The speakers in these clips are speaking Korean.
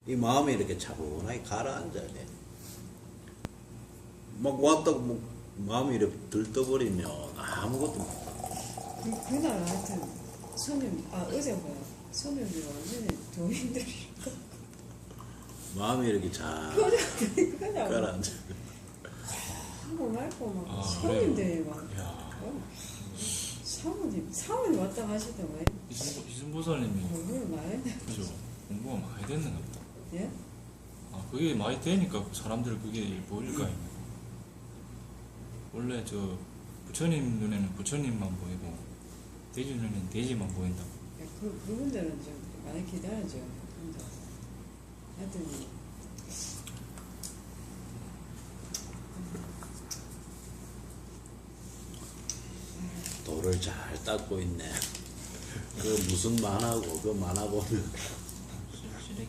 이 마음이 이렇게 차분하게 가라앉아야 돼. 막 왔다고 뭐 마음이 이렇게 들떠버리면 아무것도 못. 그날 하여튼 어제 뭐야 손님이 완전히 도인들이 마음이 이렇게 잘 그냥 가라앉아. 하고 말고 막 아, 손님들이 막 야, 사모님 왔다 가시더만 이순보살님이 공부를 많이 했네. 그죠? 공부가 많이 됐는 것 같다. 예? 아, 그게 많이 되니까 사람들 그게 보일 거 아닙니까? 원래 저 부처님 눈에는 부처님만 보이고 돼지 눈에는 돼지만 보인다. 그분들은 좀 많이 기다려줘요. 혼자. 하여튼 돌을 잘 닦고 있네. 그 무슨 만화고 그 만화 보면 쓰레기.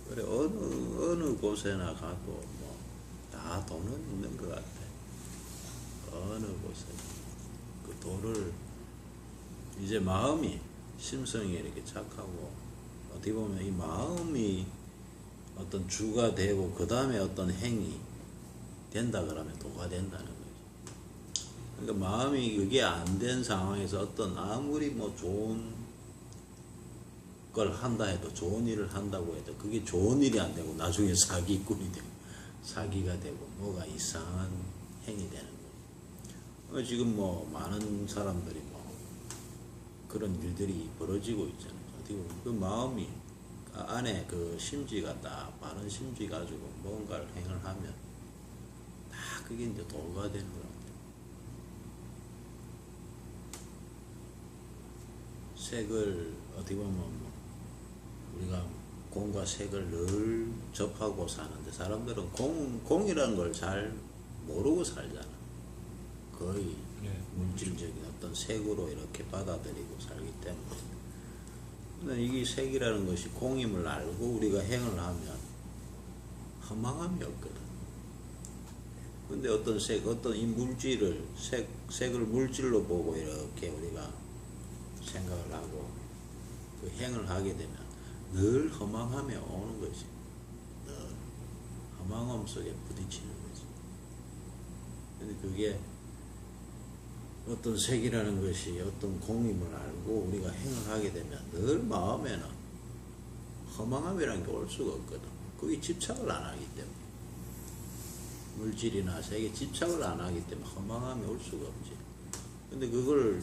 그래 어느 곳에나 가도 뭐 다 돈은 있는 것 같아. 어느 곳에 그 돌을 이제 마음이 심성이 이렇게 착하고 어떻게 보면 이 마음이 어떤 주가 되고 그 다음에 어떤 행이 된다 그러면 도가 된다는 거지. 그러니까 마음이 그게 안 된 상황에서 어떤 아무리 뭐 좋은 걸 한다 해도 좋은 일을 한다고 해도 그게 좋은 일이 안 되고 나중에 사기꾼이 되고 사기가 되고 뭐가 이상한 행이 되는 거지. 지금 뭐 많은 사람들이 뭐 그런 일들이 벌어지고 있잖아요. 어떻게 보면 그 마음이 안에 그 심지가 딱 바른 심지 가지고 뭔가를 행을 하면 다 그게 이제 도가 되는 거예요. 색을 어떻게 보면 뭐 우리가 공과 색을 늘 접하고 사는데 사람들은 공이라는 걸 잘 모르고 살잖아. 거의 네. 물질적인 어떤 색으로 이렇게 받아들이고 살기 때문에. 근데 이게 색이라는 것이 공임을 알고 우리가 행을 하면 허망함이 없거든. 근데 어떤 이 물질을, 색을 물질로 보고 이렇게 우리가 생각을 하고 그 행을 하게 되면 늘 허망함이 오는 거지. 늘 허망함 속에 부딪히는 거지. 근데 그게 어떤 색이라는 것이 어떤 공임을 알고 우리가 행을 하게 되면 늘 마음에는 허망함이라는 게 올 수가 없거든. 그게 집착을 안 하기 때문에. 물질이나 색에 집착을 안 하기 때문에 허망함이 올 수가 없지. 근데 그걸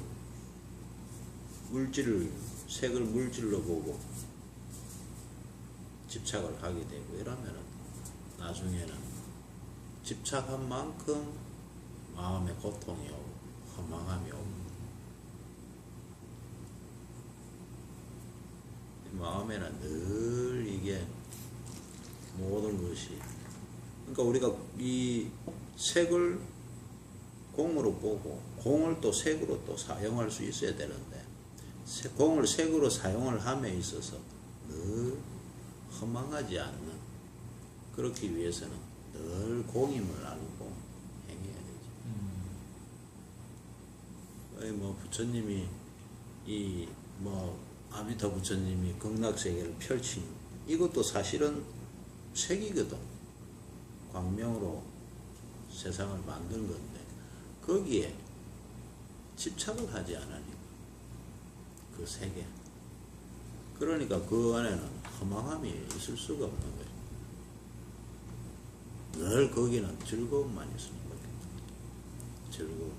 색을 물질로 보고 집착을 하게 되고 이러면은 나중에는 집착한 만큼 마음에 고통이 오고 허망함이 오고 마음에는 늘 이게 모든 것이 그러니까 우리가 이 색을 공으로 보고 공을 또 색으로 또 사용할 수 있어야 되는데 공을 색으로 사용을 함에 있어서 늘 허망하지 않는 그렇기 위해서는 늘 공임을 알고 행해야 되죠. 뭐 부처님이 이 뭐 아미타 부처님이 극락세계를 펼친 이것도 사실은 색이거든. 광명으로 세상을 만든 건데 거기에 집착을 하지 않으니까 그 색에 그러니까 그 안에는 허망함이 있을 수가 없는 거예요. 늘 거기는 즐거움만 있는 거예요. 즐거움.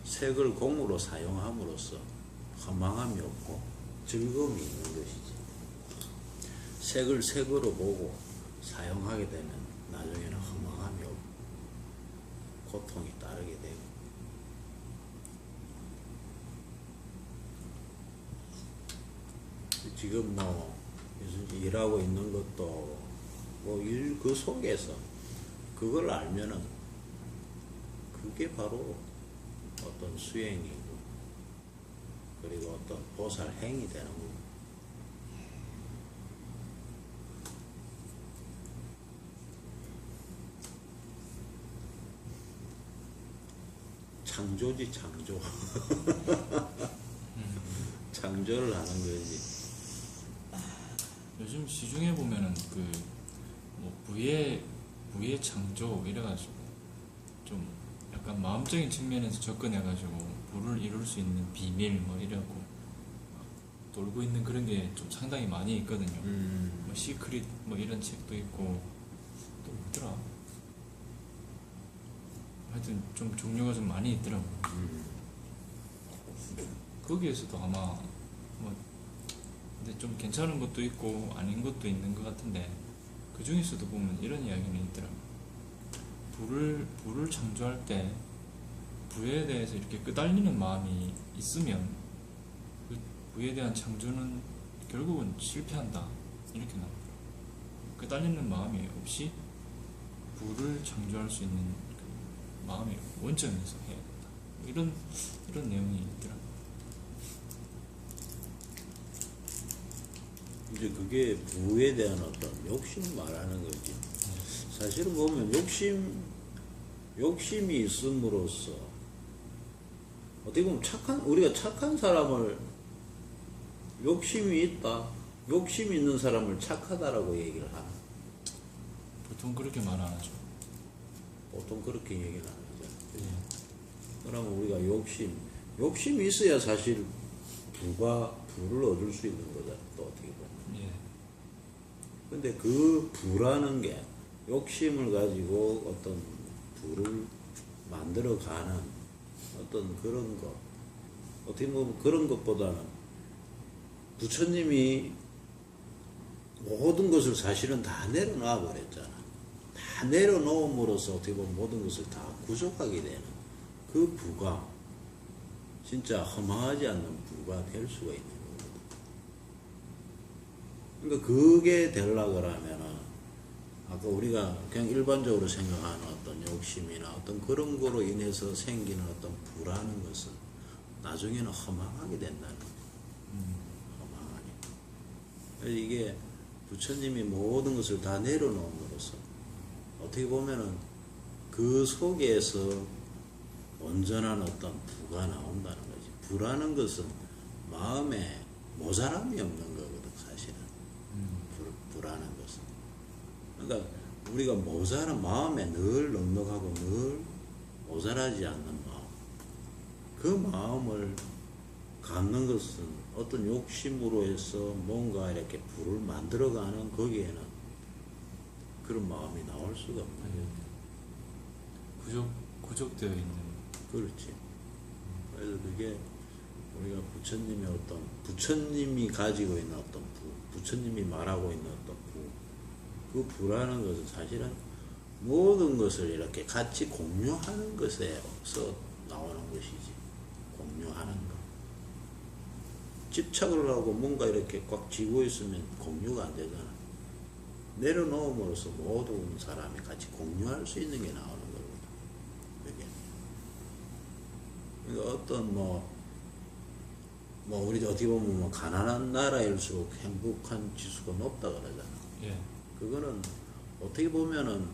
색을 공으로 사용함으로써 허망함이 없고 즐거움이 있는 것이지. 색을 색으로 보고 사용하게 되면 나중에는 허망함이 없고 고통이 따르게 되고 지금 뭐 일하고 있는 것도 뭐 일 그 속에서 그걸 알면은 그게 바로 어떤 수행이고 그리고 어떤 보살 행이 되는 거고 창조지 창조. 창조를 하는 거지. 요즘 시중에 보면은 뭐 부의 창조 이래가지고 좀 약간 마음적인 측면에서 접근해가지고 부를 이룰 수 있는 비밀 뭐 이래갖고 돌고 있는 그런 게 좀 상당히 많이 있거든요. 뭐 시크릿 뭐 이런 책도 있고 또 뭐더라. 하여튼 좀 종류가 좀 많이 있더라고요. 거기에서도 아마 뭐 근데 좀 괜찮은 것도 있고 아닌 것도 있는 것 같은데 그 중에서도 보면 이런 이야기는 있더라고요. 부를 창조할 때 부에 대해서 이렇게 끄달리는 마음이 있으면 그 부에 대한 창조는 결국은 실패한다 이렇게 나오더라고요. 끄달리는 마음이 없이 부를 창조할 수 있는 그 마음의 원점에서 해야 된다 이런 내용이 있더라고요. 이제 그게 부에 대한 어떤 욕심 말하는 거지. 사실은 보면 욕심이 있음으로써 어떻게 보면 우리가 착한 사람을 욕심이 있는 사람을 착하다라고 얘기를 하나? 보통 그렇게 말 안 하죠. 보통 그렇게 얘기를 안 하죠. 그러면 우리가 욕심이 있어야 사실 부를 얻을 수 있는 거잖아. 또 어떻게 보면. 예. 근데 그 부라는 게 욕심을 가지고 어떤 부를 만들어가는 어떤 그런 것, 어떻게 보면 그런 것보다는 부처님이 모든 것을 사실은 다 내려놔 버렸잖아. 다 내려놓음으로써 어떻게 보면 모든 것을 다 구속하게 되는 그 부가 진짜 허망하지 않는 부가 될 수가 있는 거거든. 그러니까 그게 되려고 하면은 아까 우리가 그냥 일반적으로 생각하는 어떤 욕심이나 어떤 그런 거로 인해서 생기는 어떤 부라는 것은 나중에는 허망하게 된다는 거예요. 허망하게. 그래서 이게 부처님이 모든 것을 다 내려놓음으로써 어떻게 보면은 그 속에서 온전한 어떤 부가 나온다는 거지. 부라는 것은 마음에 모자람이 없는 거거든, 사실은. 부라는 것은. 그러니까 우리가 마음에 늘 넉넉하고 늘 모자라지 않는 마음. 그 마음을 갖는 것은 어떤 욕심으로 해서 뭔가 이렇게 부를 만들어가는 거기에는 그런 마음이 나올 수가 없는 거예요. 구족되어 있는. 그렇지. 그래서 그게 우리가 부처님이 가지고 있는 어떤 부처님이 말하고 있는 어떤 그 부라는 것은 사실은 모든 것을 이렇게 같이 공유하는 것에서 나오는 것이지. 공유하는 것. 집착을 하고 뭔가 이렇게 꽉 쥐고 있으면 공유가 안 되잖아. 내려놓음으로써 모든 사람이 같이 공유할 수 있는 게 나오는 거거든. 그게. 그러니까 어떤 우리 어떻게 보면 가난한 나라일수록 행복한 지수가 높다 그러잖아. 예. 그거는 어떻게 보면은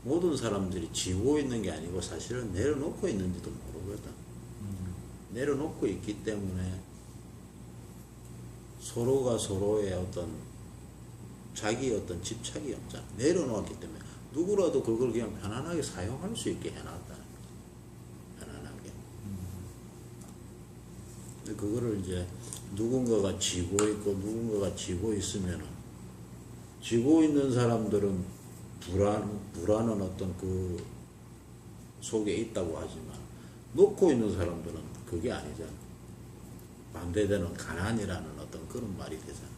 모든 사람들이 지고 있는 게 아니고 사실은 내려놓고 있는지도 모르거든. 내려놓고 있기 때문에 서로가 서로의 어떤 자기의 어떤 집착이 없잖아. 내려놓았기 때문에 누구라도 그걸 그냥 편안하게 사용할 수 있게 해놨다는 거지. 편안하게. 근데 그거를 이제 누군가가 쥐고 있고 누군가가 쥐고 있으면은 쥐고 있는 사람들은 불안은 어떤 그 속에 있다고 하지만 놓고 있는 사람들은 그게 아니잖아. 반대되는 가난이라는 어떤 그런 말이 되잖아.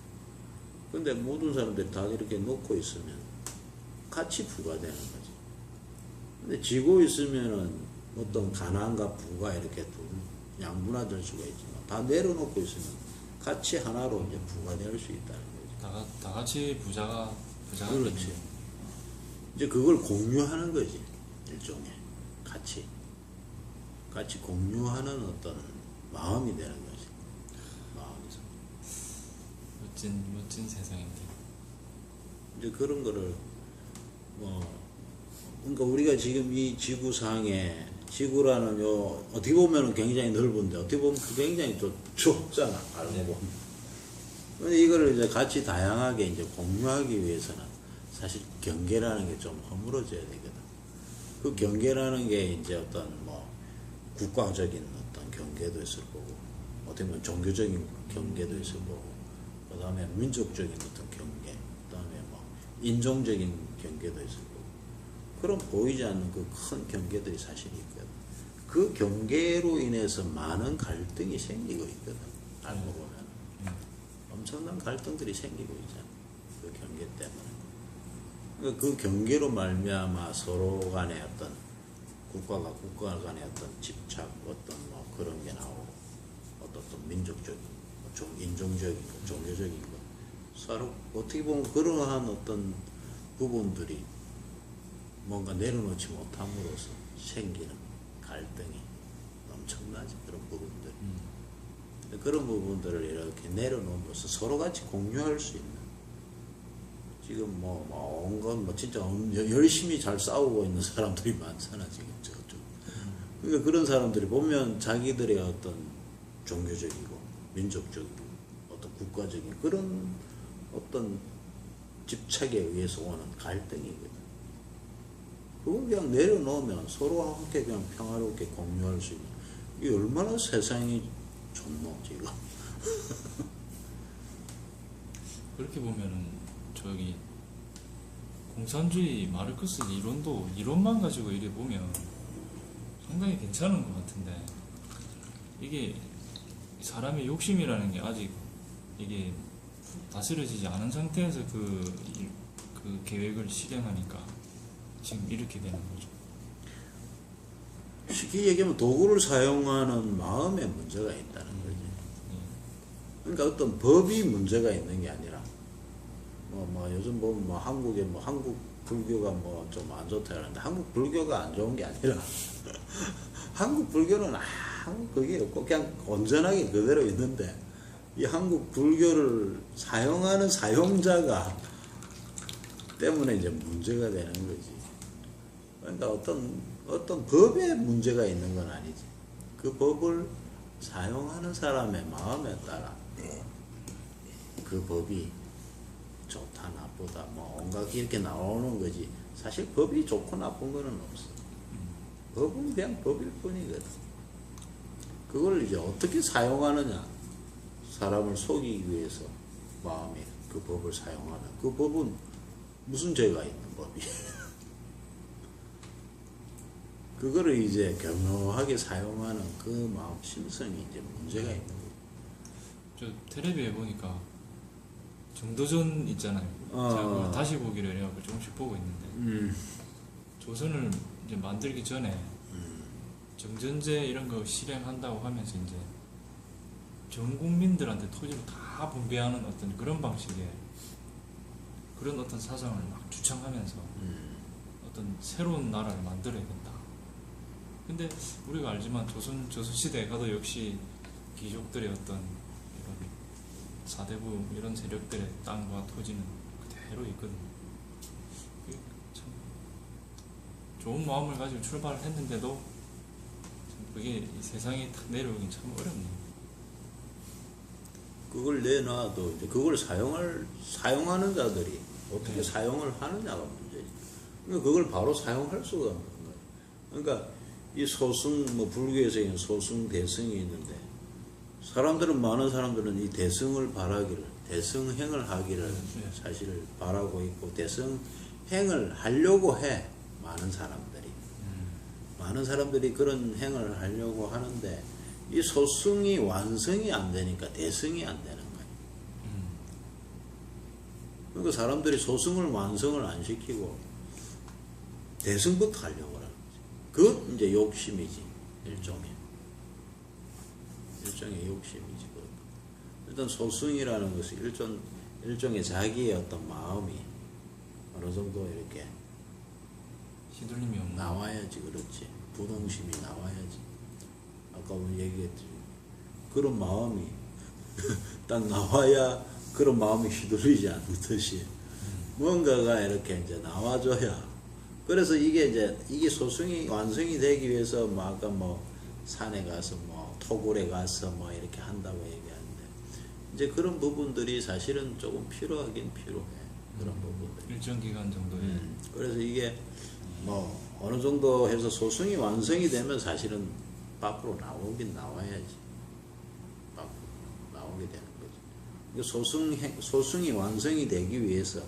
근데 모든 사람들이 다 이렇게 놓고 있으면 같이 부가 되는 거지. 근데 쥐고 있으면은 어떤 가난과 부가 이렇게 양분화될 수가 있지만 다 내려놓고 있으면 같이 하나로 이제 부가 될 수 있다는 거지. 다 같이 부자가 그렇지. 이제 그걸 공유하는 거지. 일종의 같이 공유하는 어떤 마음이 되는 거지. 마음이. 멋진 세상인데. 이제 그런 거를 그러니까 우리가 지금 이 지구상에 지구라는 요 어떻게 보면은 굉장히 넓은데 어떻게 보면 굉장히 또 좁잖아. 알고 보면. 근데 이거를 이제 같이 다양하게 이제 공유하기 위해서는 사실 경계라는 게 좀 허물어져야 되거든. 그 경계라는 게 이제 어떤 뭐 국가적인 어떤 경계도 있을 거고, 어떻게 보면 종교적인 경계도 있을 거고, 그 다음에 민족적인 어떤 경계, 그 다음에 뭐 인종적인 경계도 있을 거고, 그런 보이지 않는 그 큰 경계들이 사실 있거든. 그 경계로 인해서 많은 갈등이 생기고 있거든. 알고 보면. 엄청난 갈등들이 생기고 있잖아. 그 경계 때문에. 그러니까 그 경계로 말미암아 서로 간의 어떤 국가가 국가 간의 어떤 집착, 어떤 뭐 그런 게 나오고, 어떤 민족적인, 인종적인 거, 종교적인 거, 서로 어떻게 보면 그러한 어떤 부분들이 뭔가 내려놓지 못함으로써 생기는 갈등이 엄청나지. 그런 부분들. 그런 부분들을 이렇게 내려놓으면서 서로 같이 공유할 수 있는, 지금 온갖 진짜 열심히 잘 싸우고 있는 사람들이 많잖아 지금 저쪽. 그러니까 그런 사람들이 보면 자기들의 어떤 종교적이고 민족적이고 어떤 국가적인 그런 어떤 집착에 의해서 오는 갈등이거든. 그걸 그냥 내려놓으면 서로 함께 그냥 평화롭게 공유할 수 있는, 이게 얼마나 세상이 좋노 지금. 그렇게 보면은 저기 공산주의 마르크스 이론만 가지고 이래 보면 상당히 괜찮은 것 같은데, 이게 사람의 욕심이라는 게 아직 이게 다스려지지 않은 상태에서 그 계획을 실행하니까 지금 이렇게 되는 거죠. 쉽게 얘기하면 도구를 사용하는 마음에 문제가 있다는 거지. 그러니까 어떤 법이 문제가 있는 게 아니라, 요즘 보면 한국에 한국 불교가 좀 안 좋다 그러는데, 한국 불교가 안 좋은 게 아니라 한국 불교는 그게 없고 그냥 온전하게 그대로 있는데, 이 한국 불교를 사용하는 사용자가 때문에 이제 문제가 되는 거지. 그러니까 어떤 법에 문제가 있는 건 아니지. 그 법을 사용하는 사람의 마음에 따라 그 법이 좋다 나쁘다 온갖 이렇게 나오는 거지. 사실 법이 좋고 나쁜 거는 없어. 법은 그냥 법일 뿐이거든. 그걸 이제 어떻게 사용하느냐, 사람을 속이기 위해서 마음이 그 법을 사용하는, 그 법은 무슨 죄가 있는 법이. 그거를 이제 교묘하게 사용하는 그 마음 심성이 이제 문제가 있는 거예요. 저 텔레비에 보니까 정도전 있잖아요. 제가 그걸 다시 보기로 해갖고 조금씩 보고 있는데, 조선을 이제 만들기 전에 정전제 이런 거 실행한다고 하면서 이제 전 국민들한테 토지를 다 분배하는 어떤 그런 방식의 그런 어떤 사상을 막 주창하면서 어떤 새로운 나라를 만들어야 된다. 근데 우리가 알지만 조선시대에 가도 역시 귀족들의 어떤 이런 사대부 이런 세력들의 땅과 토지는 그대로 있거든요. 참 좋은 마음을 가지고 출발을 했는데도 참 그게 이 세상에 탁 내려오긴 참 어렵네요. 그걸 내놔도 이제 그걸 사용하는 자들이 어떻게 사용을 하느냐가 문제지. 그러니까 그걸 바로 사용할 수가 없는 거예요. 그러니까 이 소승, 불교에서 있는 소승, 대승이 있는데, 많은 사람들은 이 대승을 바라기를, 대승행을 하기를 사실 바라고 있고, 대승행을 하려고 해. 많은 사람들이 그런 행을 하려고 하는데, 이 소승이 완성이 안 되니까 대승이 안 되는 거예요. 그러니까 사람들이 소승을 완성을 안 시키고 대승부터 하려고 하는 거지. 그건 이제 욕심이지. 일종의 욕심이지. 일단 소승이라는 것이 일종의 자기의 어떤 마음이 어느 정도 이렇게 시들림이 없는 나와야지. 그렇지. 부동심이 나와야지. 아까 얘기했듯이 그런 마음이 딱 나와야 그런 마음이 휘둘리지 않듯이 뭔가가 이렇게 이제 나와줘야 그래서 이게 소승이 완성이 되기 위해서 뭐 아까 뭐 산에 가서 뭐 토굴에 가서 뭐 이렇게 한다고 얘기하는데 이제 그런 부분들이 사실은 조금 필요하긴 필요해. 그런 부분들. 일정 기간 정도에 그래서 이게 뭐 어느 정도 해서 소승이 완성이 되면 사실은 밖으로 나오긴 나와야지. 밖으로 나오게 되는 거지. 소승이 완성이 되기 위해서.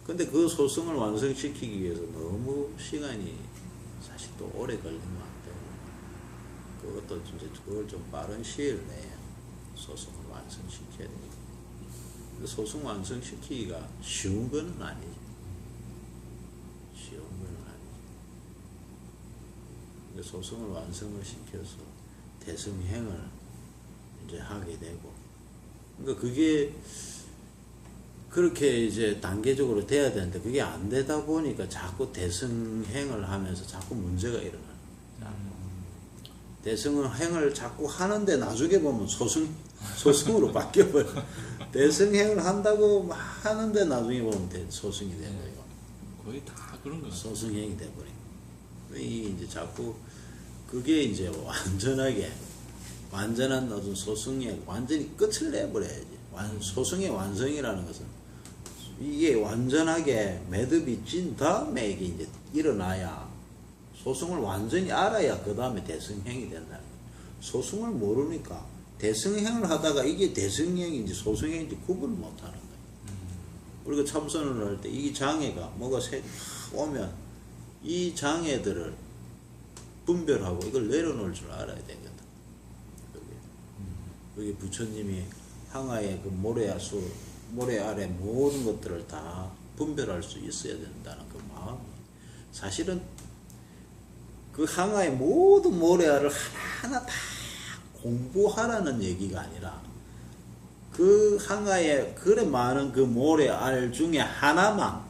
근데 그 소승을 완성시키기 위해서 너무 시간이 사실 또 오래 걸리면 안 되고, 그것도 이제 그걸 좀 빠른 시일 내에 소승을 완성시켜야 됩니다. 소승 완성시키기가 쉬운 건 아니지. 쉬운 건 아니지. 소승을 완성을 시켜서 대승행을 이제 하게 되고, 그러니까 그게 그렇게 이제 단계적으로 돼야 되는데 그게 안 되다 보니까 자꾸 대승행을 하면서 자꾸 문제가 일어나는 거야. 대승행을 자꾸 하는데 나중에 보면 소승으로 바뀌어버려. 대승행을 한다고 막 하는데 나중에 보면 소승이 되는 거예요. 거의 다 그런 거 같아요. 소승행이 돼버린 거예요. 이게 이제 자꾸 그게 이제 완전한 어떤 소승의 완전히 끝을 내버려야지. 소승의 완성이라는 것은 이게 완전하게 매듭이 찐 다음에 이게 이제 일어나야 소승을 완전히 알아야 그 다음에 대승행이 된다는 거예요. 소승을 모르니까 대승행을 하다가 이게 대승행인지 소승행인지 구분을 못 하는 거예요. 우리가 참선을 할 때 이 장애가 뭐가 오면 이 장애들을 분별하고 이걸 내려놓을 줄 알아야 되거든. 그게 부처님이 항아의 그 모래 아래 모든 것들을 다 분별할 수 있어야 된다는 그 마음이, 사실은 그 항아의 모든 모래알을 하나하나 다 공부하라는 얘기가 아니라 그 항아에 그래 많은 그 모래알 중에 하나만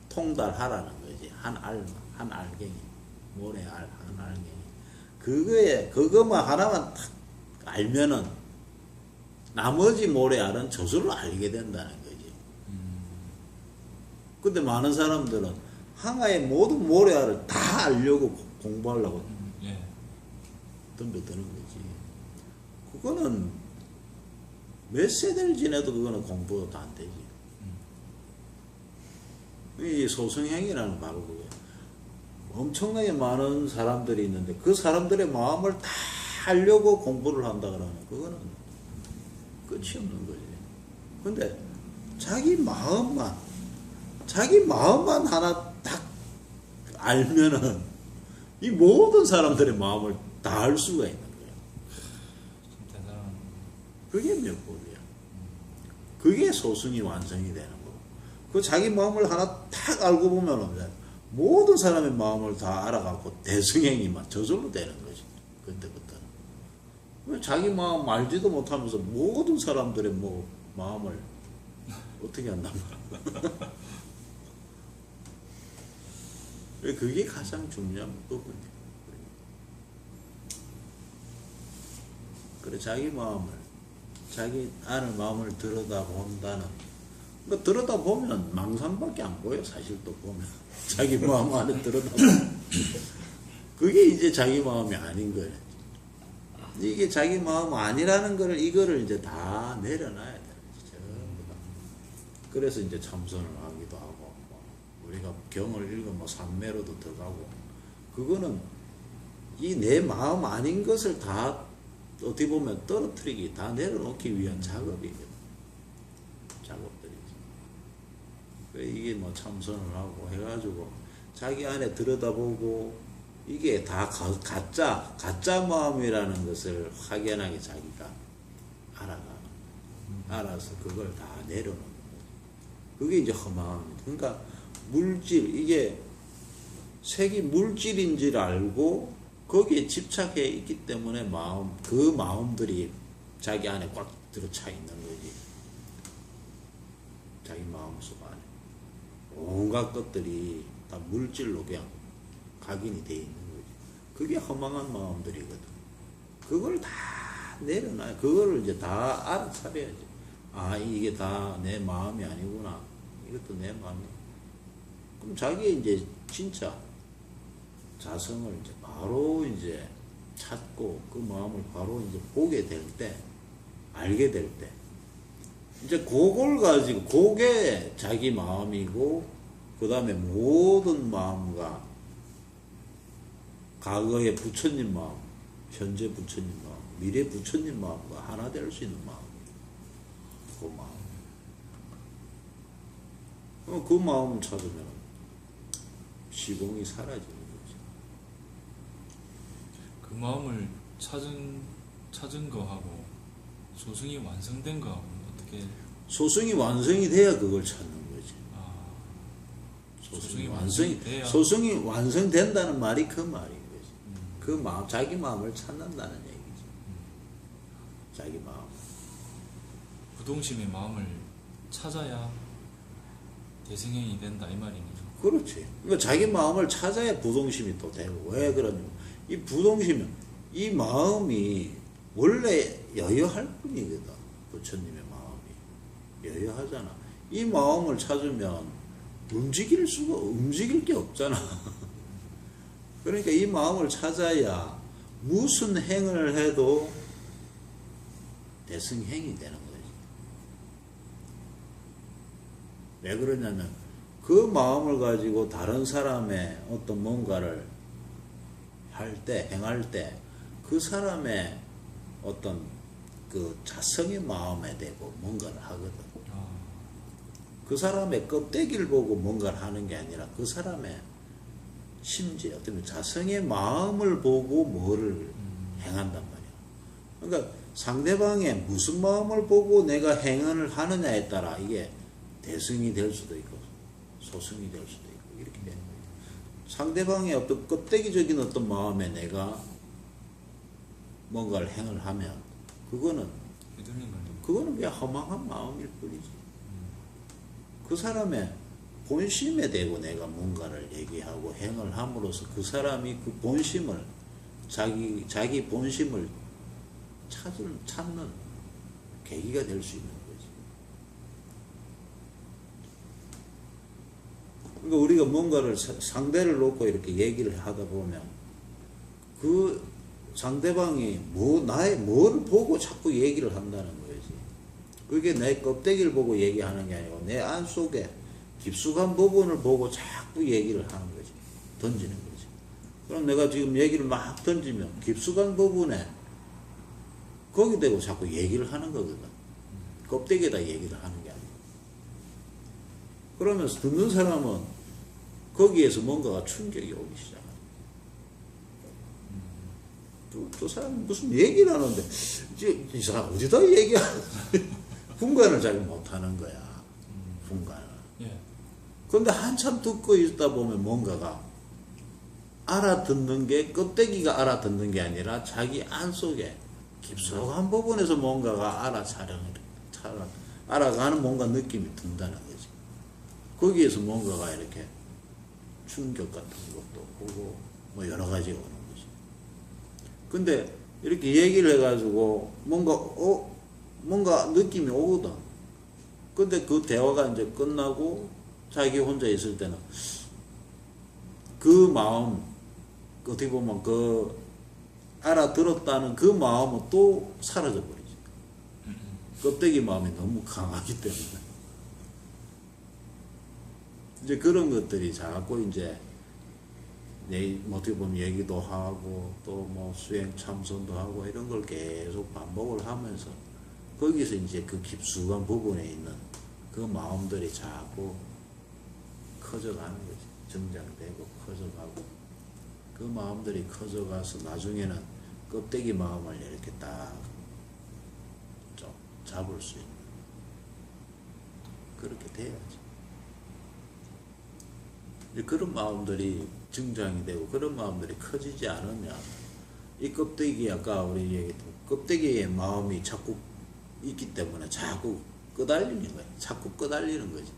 통달하라는 거지. 한 알갱이, 모래알 한 알갱이. 그것만 하나만 딱 알면은 나머지 모래알은 저절로 알게 된다는 거지. 근데 많은 사람들은 항아의 모든 모래알을 다 알려고 공부하려고 덤벼드는 거지. 그거는 몇 세대를 지내도 그거는 공부가 안 되지. 이 소승행이라는 바로 그거야. 엄청나게 많은 사람들이 있는데 그 사람들의 마음을 다 하려고 공부를 한다 그러면 그거는 끝이 없는 거지. 근데 자기 마음만 하나 딱 알면은 이 모든 사람들의 마음을 다 알 수가 있는 거야. 대단한. 그게 명법이야. 그게 소승이 완성이 되는 거고. 그 자기 마음을 하나 딱 알고 보면은 모든 사람의 마음을 다 알아갖고 대승행이만 저절로 되는 거지. 그때부터는. 자기 마음 알지도 못하면서 모든 사람들의 마음을 어떻게 한단 말이야. 그게 가장 중요한 부분이에요. 그래, 자기 안의 마음을 들여다본다는, 그러니까 들여다보면 망상밖에 안 보여, 사실 또 보면. 자기 마음 안에 들여다보면. 그게 이제 자기 마음이 아닌 거예요. 이게 자기 마음 아니라는 거를, 이거를 이제 다 내려놔야 되는 거지, 전부 다. 그래서 이제 참선을 하기도 하고, 우리가 경을 읽으면 삼매로도 들어가고, 그거는 이 내 마음 아닌 것을 다 어떻게 보면 떨어뜨리기, 다 내려놓기 위한 작업이거든. 작업들이지. 이게 참선을 하고 해가지고 자기 안에 들여다보고 이게 다 가짜 마음이라는 것을 확연하게 자기가 알아서 그걸 다 내려놓는 거지. 그게 이제 허망합니다. 그러니까 이게 색이 물질인지를 알고 거기에 집착해 있기 때문에 그 마음들이 자기 안에 꽉 들어차 있는 거지. 자기 마음속 안에 온갖 것들이 다 물질로 그냥 각인이 돼 있는 거지. 그게 허망한 마음들이거든. 그걸 다 내려놔야, 그거를 이제 다 알아차려야지. 아, 이게 다 내 마음이 아니구나. 이것도 내 마음이야. 그럼 자기 이제 진짜 자성을 이제 바로 이제 찾고 그 마음을 바로 이제 보게 될 때, 알게 될 때, 이제 그걸 가지고 그게 자기 마음이고 그 다음에 모든 마음과 과거의 부처님 마음, 현재 부처님 마음, 미래 부처님 마음과 하나 될 수 있는 마음, 그 마음. 그 마음을 찾으면 시공이 사라지는 거죠. 그 마음을 찾은 거하고 소승이 완성된 거하고 어떻게? 소승이 완성이 돼야 그걸 찾는 거지. 소승이 완성이 돼야. 소승이 완성된다는 말이 그 말인 거지. 그 마음, 자기 마음을 찾는다는 얘기지. 자기 마음. 부동심의 마음을 찾아야 대승행이 된다 이 말이네요. 그렇지. 그러니까 자기 마음을 찾아야 부동심이 또 되고. 왜 그러냐면 이 부동심은 이 마음이 원래 여여할 뿐이거든. 부처님의 마음이 여여하잖아. 이 마음을 찾으면 움직일 게 없잖아. 그러니까 이 마음을 찾아야 무슨 행을 해도 대승행이 되는 거지. 왜 그러냐면 그 마음을 가지고 다른 사람의 어떤 뭔가를 할 때, 행할 때 그 사람의 어떤 그 자성의 마음에 대고 뭔가를 하거든. 그 사람의 껍데기를 보고 뭔가를 하는 게 아니라 그 사람의 심지 어떤 자성의 마음을 보고 뭐를 행한단 말이야. 그러니까 상대방의 무슨 마음을 보고 내가 행을 하느냐에 따라 이게 대승이 될 수도 있고 소승이 될 수도 있고 이렇게 되는 거예요. 상대방의 어떤 껍데기적인 어떤 마음에 내가 뭔가를 행을 하면 그거는 그냥 허망한 마음일 뿐이지. 그 사람의 본심에 대고 내가 뭔가를 얘기하고 행을 함으로써 그 사람이 그 본심을 자기 본심을 찾는 계기가 될 수 있는 거지. 그러니까 우리가 뭔가를 상대를 놓고 이렇게 얘기를 하다 보면 그 상대방이 나의 뭘 보고 자꾸 얘기를 한다는 거지. 그게 내 껍데기를 보고 얘기하는 게 아니고 내 안 속에 깊숙한 부분을 보고 자꾸 얘기를 하는 거지. 던지는 거지. 그럼 내가 지금 얘기를 막 던지면 깊숙한 부분에 거기 대고 자꾸 얘기를 하는 거거든. 껍데기에다 얘기를 하는 게 아니고. 그러면서 듣는 사람은 거기에서 뭔가가 충격이 오기 시작합니다. 또 사람이 무슨 얘기를 하는데 이 사람 어디다 얘기하는 분간을 잘 못하는 거야. 분간을. 그런데 한참 듣고 있다 보면 뭔가가 알아듣는 게 껍데기가 알아듣는 게 아니라 자기 안속에 깊숙한 부분에서 뭔가가 알아가는 뭔가 느낌이 든다는 거지. 거기에서 뭔가가 이렇게 충격 같은 것도 오고 뭐 여러 가지가 오는 거지. 근데 이렇게 얘기를 해가지고 뭔가 느낌이 오거든. 근데 그 대화가 이제 끝나고 자기 혼자 있을 때는 그 마음, 어떻게 보면 그 알아들었다는 그 마음은 또 사라져 버리지. 껍데기 마음이 너무 강하기 때문에. 이제 그런 것들이 자꾸 이제 어떻게 보면 얘기도 하고 또 뭐 수행 참선도 하고 이런 걸 계속 반복을 하면서 거기서 이제 그 깊숙한 부분에 있는 그 마음들이 자꾸 커져가는 거지. 정장되고 커져가고 그 마음들이 커져가서 나중에는 껍데기 마음을 이렇게 딱 좀 잡을 수 있는 그렇게 돼야지. 이제 그런 마음들이 증장이 되고 그런 마음들이 커지지 않으면 이 껍데기 아까 우리 얘기했던 껍데기의 마음이 자꾸 있기 때문에 자꾸 끄달리는 거야. 자꾸 끄달리는 거지.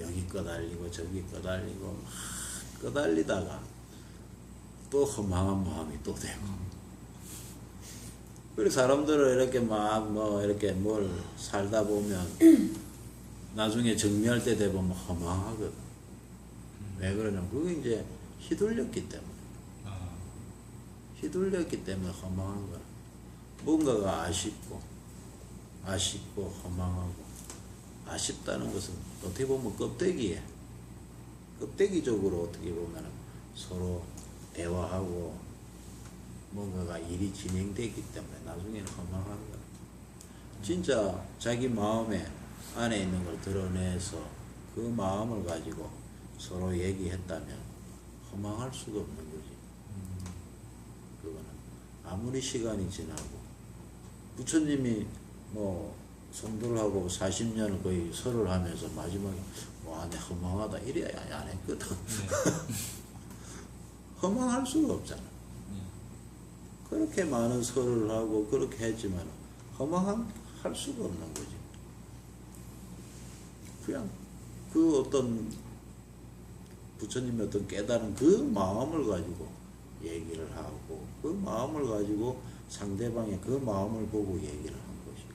여기 끄달리고 저기 끄달리고 막 끄달리다가 또 허망한 마음이 또 되고. 그리고 사람들은 이렇게 막 이렇게 뭘 살다 보면 나중에 정리할 때 되면 허망하거든. 왜 그러냐면 그게 이제 휘둘렸기 때문에. 아, 휘둘렸기 때문에 허망한 거야. 뭔가가 아쉽고 허망하고, 아쉽다는 것은 어떻게 보면 껍데기적으로 어떻게 보면 서로 대화하고 뭔가가 일이 진행되기 때문에 나중에는 허망한 거야. 진짜 자기 마음에 안에 있는 걸 드러내서 그 마음을 가지고 서로 얘기했다면 허망할 수가 없는 거지. 그거는 아무리 시간이 지나고 부처님이 뭐 성불하고 40년을 거의 설을 하면서 마지막에 와, 내 허망하다 이래야 안 했거든. 네. 허망할 수가 없잖아. 네. 그렇게 많은 설을 하고 그렇게 했지만 허망할 수가 없는 거지. 그냥 그 어떤 부처님의 어떤 깨달은 그 마음을 가지고 얘기를 하고 그 마음을 가지고 상대방의 그 마음을 보고 얘기를 한 것이고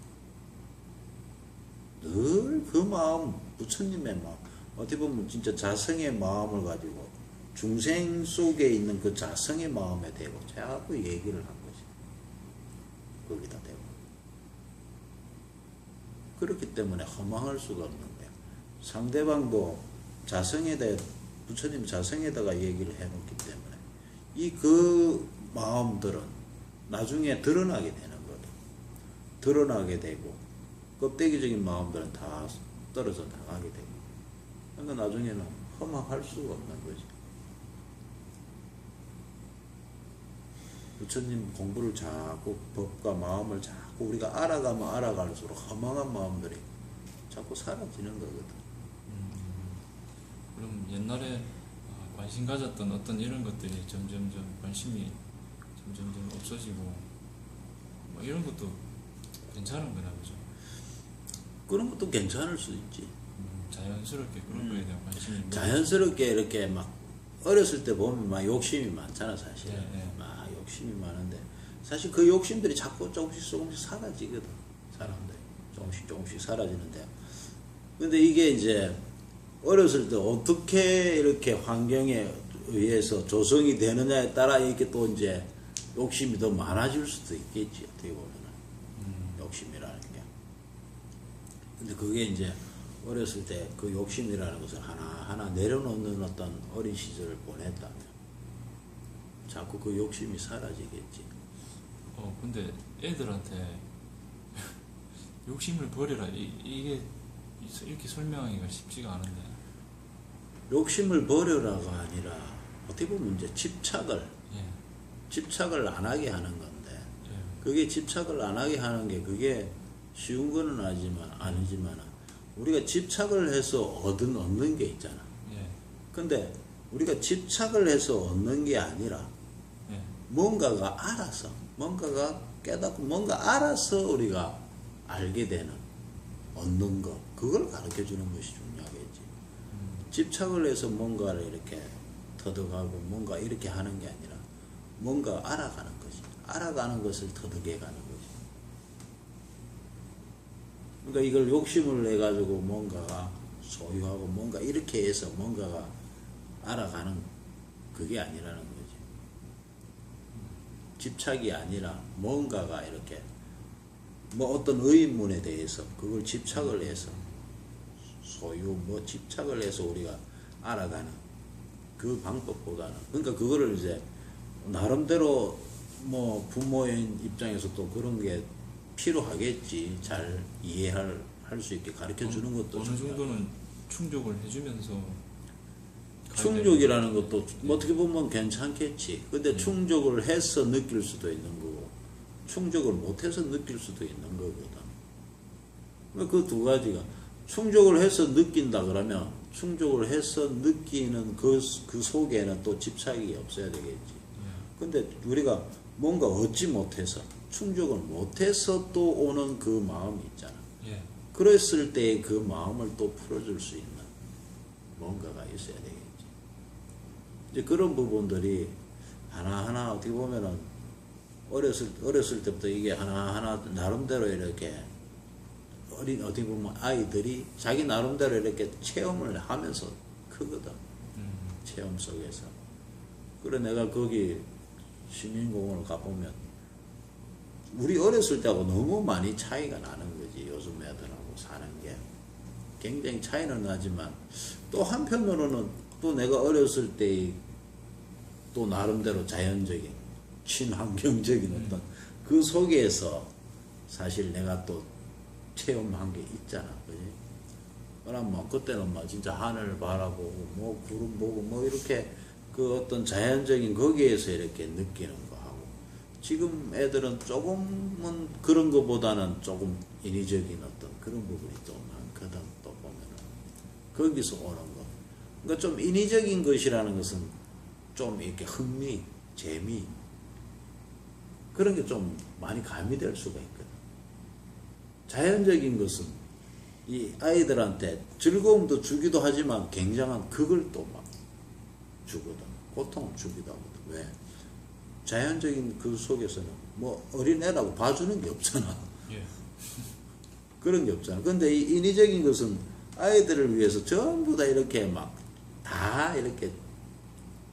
늘 그 마음, 부처님의 마음, 어떻게 보면 진짜 자성의 마음을 가지고 중생 속에 있는 그 자성의 마음에 대고 자꾸 얘기를 한 거지. 거기다 대고. 그렇기 때문에 허망할 수가 없는 거야. 상대방도 자성에 대해 부처님 자성에다가 얘기를 해놓기 때문에 이 그 마음들은 나중에 드러나게 되는 거다. 드러나게 되고 껍데기적인 마음들은 다 떨어져 나가게 되고 그러니까 나중에는 허망할 수가 없는 거지. 부처님 공부를 자꾸 법과 마음을 자꾸 우리가 알아가면 알아갈수록 허망한 마음들이 자꾸 사라지는 거거든. 그럼 옛날에 관심 가졌던 어떤 이런 것들이 점점점 관심이 점점점 없어지고 뭐 이런 것도 괜찮은 거나 보죠. 그런 것도 괜찮을 수 있지. 자연스럽게 그런 거에 대한 관심이 자연스럽게 이렇게 막 어렸을 때 보면 막 욕심이 많잖아 사실. 네, 네. 막 욕심이 많은데 사실 그 욕심들이 자꾸 조금씩 사라지거든. 사람들이 조금씩 사라지는데 근데 이게 이제 어렸을 때 어떻게 이렇게 환경에 의해서 조성이 되느냐에 따라 이렇게 또 이제 욕심이 더 많아질 수도 있겠지. 어떻게 보면은 욕심이라는 게. 근데 그게 이제 어렸을 때 그 욕심이라는 것을 하나하나 내려놓는 어떤 어린 시절을 보냈다면 자꾸 그 욕심이 사라지겠지. 근데 애들한테 욕심을 버려라 이게 이렇게 설명하기가 쉽지가 않은데. 욕심을 버려라가 아니라 어떻게 보면 이제 집착을 안 하게 하는 건데 그게 집착을 안 하게 하는 게 그게 쉬운 거는 아니지만 우리가 집착을 해서 얻는 게 있잖아. 근데 우리가 집착을 해서 얻는 게 아니라 뭔가가 깨닫고 뭔가 알아서 우리가 알게 되는 얻는 거 그걸 가르쳐 주는 것이 중요하겠지. 집착을 해서 뭔가를 이렇게 터득하고 뭔가 이렇게 하는 게 아니라 뭔가 알아가는 것이 알아가는 것을 터득해 가는 것이. 그러니까 이걸 욕심을 내 가지고 뭔가가 소유하고 뭔가 이렇게 해서 뭔가가 알아가는 그게 아니라는 거지. 집착이 아니라 뭔가가 이렇게 뭐 어떤 의문에 대해서 그걸 집착을 해서 소유 뭐 집착을 해서 우리가 알아가는 그 방법보다는 그러니까 그거를 이제 나름대로 뭐 부모인 입장에서 또 그런 게 필요하겠지. 잘 이해할 수 있게 가르쳐 주는 것도 어느 정도는 충족을 해주면서 충족이라는 것도 뭐 어떻게 보면 괜찮겠지. 근데 충족을 해서 느낄 수도 있는 거고 충족을 못해서 느낄 수도 있는 거거든. 그 두 가지가 충족을 해서 느낀다 그러면 충족을 해서 느끼는 그 속에는 또 집착이 없어야 되겠지. 근데 우리가 뭔가 얻지 못해서 충족을 못해서 또 오는 그 마음이 있잖아. 그랬을 때 그 마음을 또 풀어줄 수 있는 뭔가가 있어야 되겠지. 이제 그런 부분들이 하나하나 어떻게 보면은 어렸을 때부터 이게 하나하나 나름대로 이렇게 어떻게 보면 아이들이 자기 나름대로 이렇게 체험을 하면서 크거든. 체험 속에서. 그래 내가 거기 시민공원을 가보면 우리 어렸을 때하고 너무 많이 차이가 나는 거지. 요즘 애들하고 사는 게 굉장히 차이는 나지만 또 한편으로는 또 내가 어렸을 때 또 나름대로 자연적인 친환경적인 어떤 그 속에서 사실 내가 또 체험한 게 있잖아, 그지? 그럼 뭐 그때는 뭐 진짜 하늘 바라보고 뭐 구름 보고 뭐 이렇게 그 어떤 자연적인 거기에서 이렇게 느끼는 거 하고, 지금 애들은 조금은 그런 거보다는 조금 인위적인 어떤 그런 부분이 또 많거든. 또 보면은 거기서 오는 거. 그러니까 좀 인위적인 것이라는 것은 좀 이렇게 흥미, 재미 그런 게 좀 많이 가미될 수가 있거든. 자연적인 것은 이 아이들한테 즐거움도 주기도 하지만 굉장한 그걸 또 막 주거든. 고통을 주기도 하거든. 왜? 자연적인 그 속에서는 뭐 어린애라고 봐주는 게 없잖아. 예. 그런 게 없잖아. 근데 이 인위적인 것은 아이들을 위해서 전부 다 이렇게 막 다 이렇게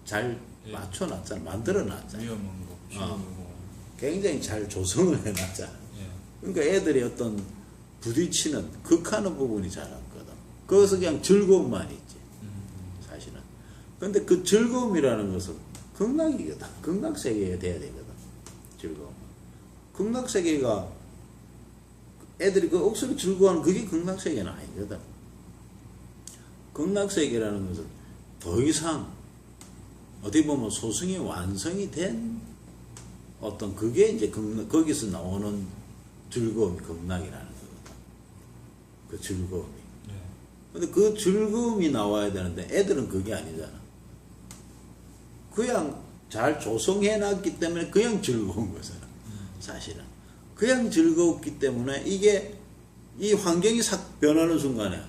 잘 예. 맞춰놨잖아. 만들어놨잖아. 위험한 거, 지우고. 굉장히 잘 조성을 해놨잖아. 예. 그러니까 애들이 어떤 부딪히는 극하는 부분이 잘 없거든. 거기서 그냥 즐거움만 있지, 사실은. 근데 그 즐거움이라는 것은 극락이거든. 극락세계가 돼야 되거든. 즐거움. 극락세계가 애들이 그 억수로 즐거워하는 그게 극락세계는 아니거든. 극락세계라는 것은 더 이상 어떻게 보면 소승이 완성이 된 어떤 그게 이제 거기서 나오는 즐거움이 극락이라는 거거든. 그 즐거움이. 예. 근데 그 즐거움이 나와야 되는데 애들은 그게 아니잖아. 그냥 잘 조성해놨기 때문에 그냥 즐거운 거잖아. 사실은. 그냥 즐거웠기 때문에 이게 이 환경이 싹 변하는 순간에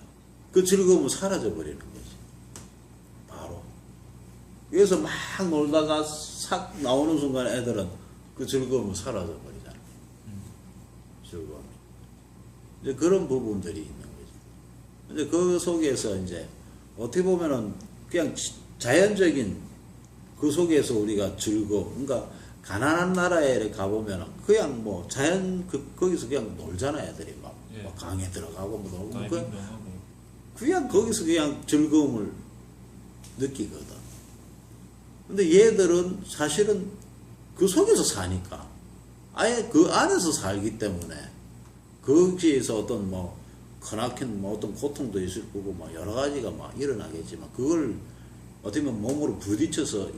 그 즐거움은 사라져 버리는 거지. 바로. 여기서 막 놀다가 싹 나오는 순간에 애들은 그 즐거움은 사라져 버리잖아. 즐거움이. 이제 그런 부분들이 있는 거지. 이제 그 속에서 이제 어떻게 보면은 그냥 자연적인 그 속에서 우리가 즐거움, 그러니까 가난한 나라에 가보면은 그냥 뭐 자연 거기서 그냥 놀잖아. 애들이 막, 예. 막 강에 들어가고 뭐 놀고 다이빙도 하고. 그냥 거기서 그냥 즐거움을 느끼거든. 근데 얘들은 사실은 그 속에서 사니까 아예 그 안에서 살기 때문에 거기에서 어떤 뭐 크나큰 뭐 어떤 고통도 있을 거고 막 여러 가지가 막 일어나겠지만 그걸 어떻게 보면 몸으로 부딪혀서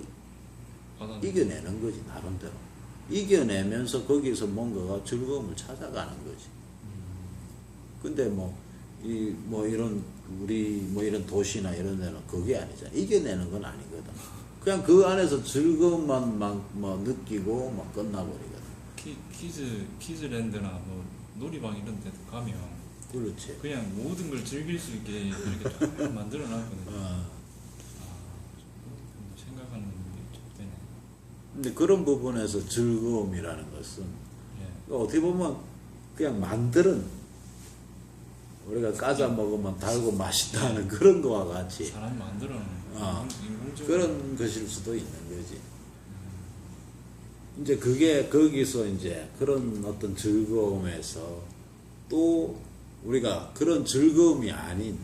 이겨내는 거지. 나름대로 이겨내면서 거기서 뭔가가 즐거움을 찾아가는 거지. 근데 뭐 이런 우리 뭐 이런 도시나 이런 데는 그게 아니잖아. 이겨내는 건 아니거든. 그냥 그 안에서 즐거움만 막 뭐 느끼고 막 끝나버리거든. 키즈랜드나 뭐 놀이방 이런 데 가면 그렇지. 그냥 모든 걸 즐길 수 있게 이렇게 쫙 만들어 놨거든요. 생각하는 게 좀 되네. 근데 그런 부분에서 즐거움이라는 것은 예. 어떻게 보면 그냥 만드는 우리가 까자 먹으면 달고 맛있다는 그런 거와 같이 사람이 만들어놓은 인공적으로 그런 것일 수도 있는 거지. 이제 그게 거기서 이제 그런 어떤 즐거움에서 또 우리가 그런 즐거움이 아닌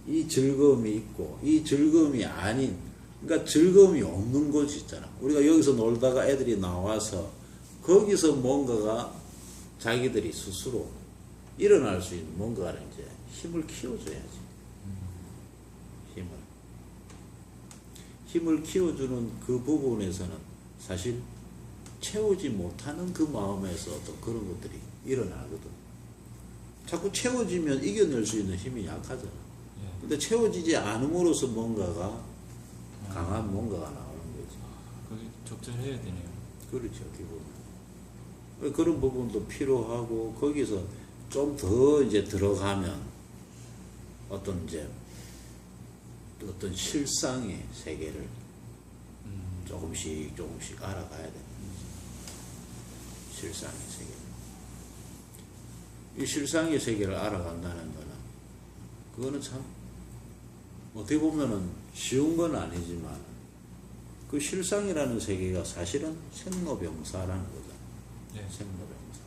이 즐거움이 있고 이 즐거움이 아닌, 그러니까 즐거움이 없는 곳이 있잖아. 우리가 여기서 놀다가 애들이 나와서 거기서 뭔가가 자기들이 스스로 일어날 수 있는 뭔가를 이제 힘을 키워줘야지. 힘을 키워주는 그 부분에서는 사실 채우지 못하는 그 마음에서 어떤 그런 것들이 일어나거든. 자꾸 채워지면 이겨낼 수 있는 힘이 약하잖아. 예. 근데 채워지지 않음으로써 뭔가가 강한 뭔가가 나오는 거지. 그게 적절해야 되네요. 그렇죠. 기본. 그런 부분도 필요하고 거기서 좀 더 이제 들어가면 어떤 실상의 세계를 조금씩 알아가야 되는 거지. 실상의 세계. 이 실상의 세계를 알아간다는 거는 그거는 참 어떻게 보면은 쉬운 건 아니지만 그 실상이라는 세계가 사실은 생로병사라는 거잖아요. 예. 생로병사.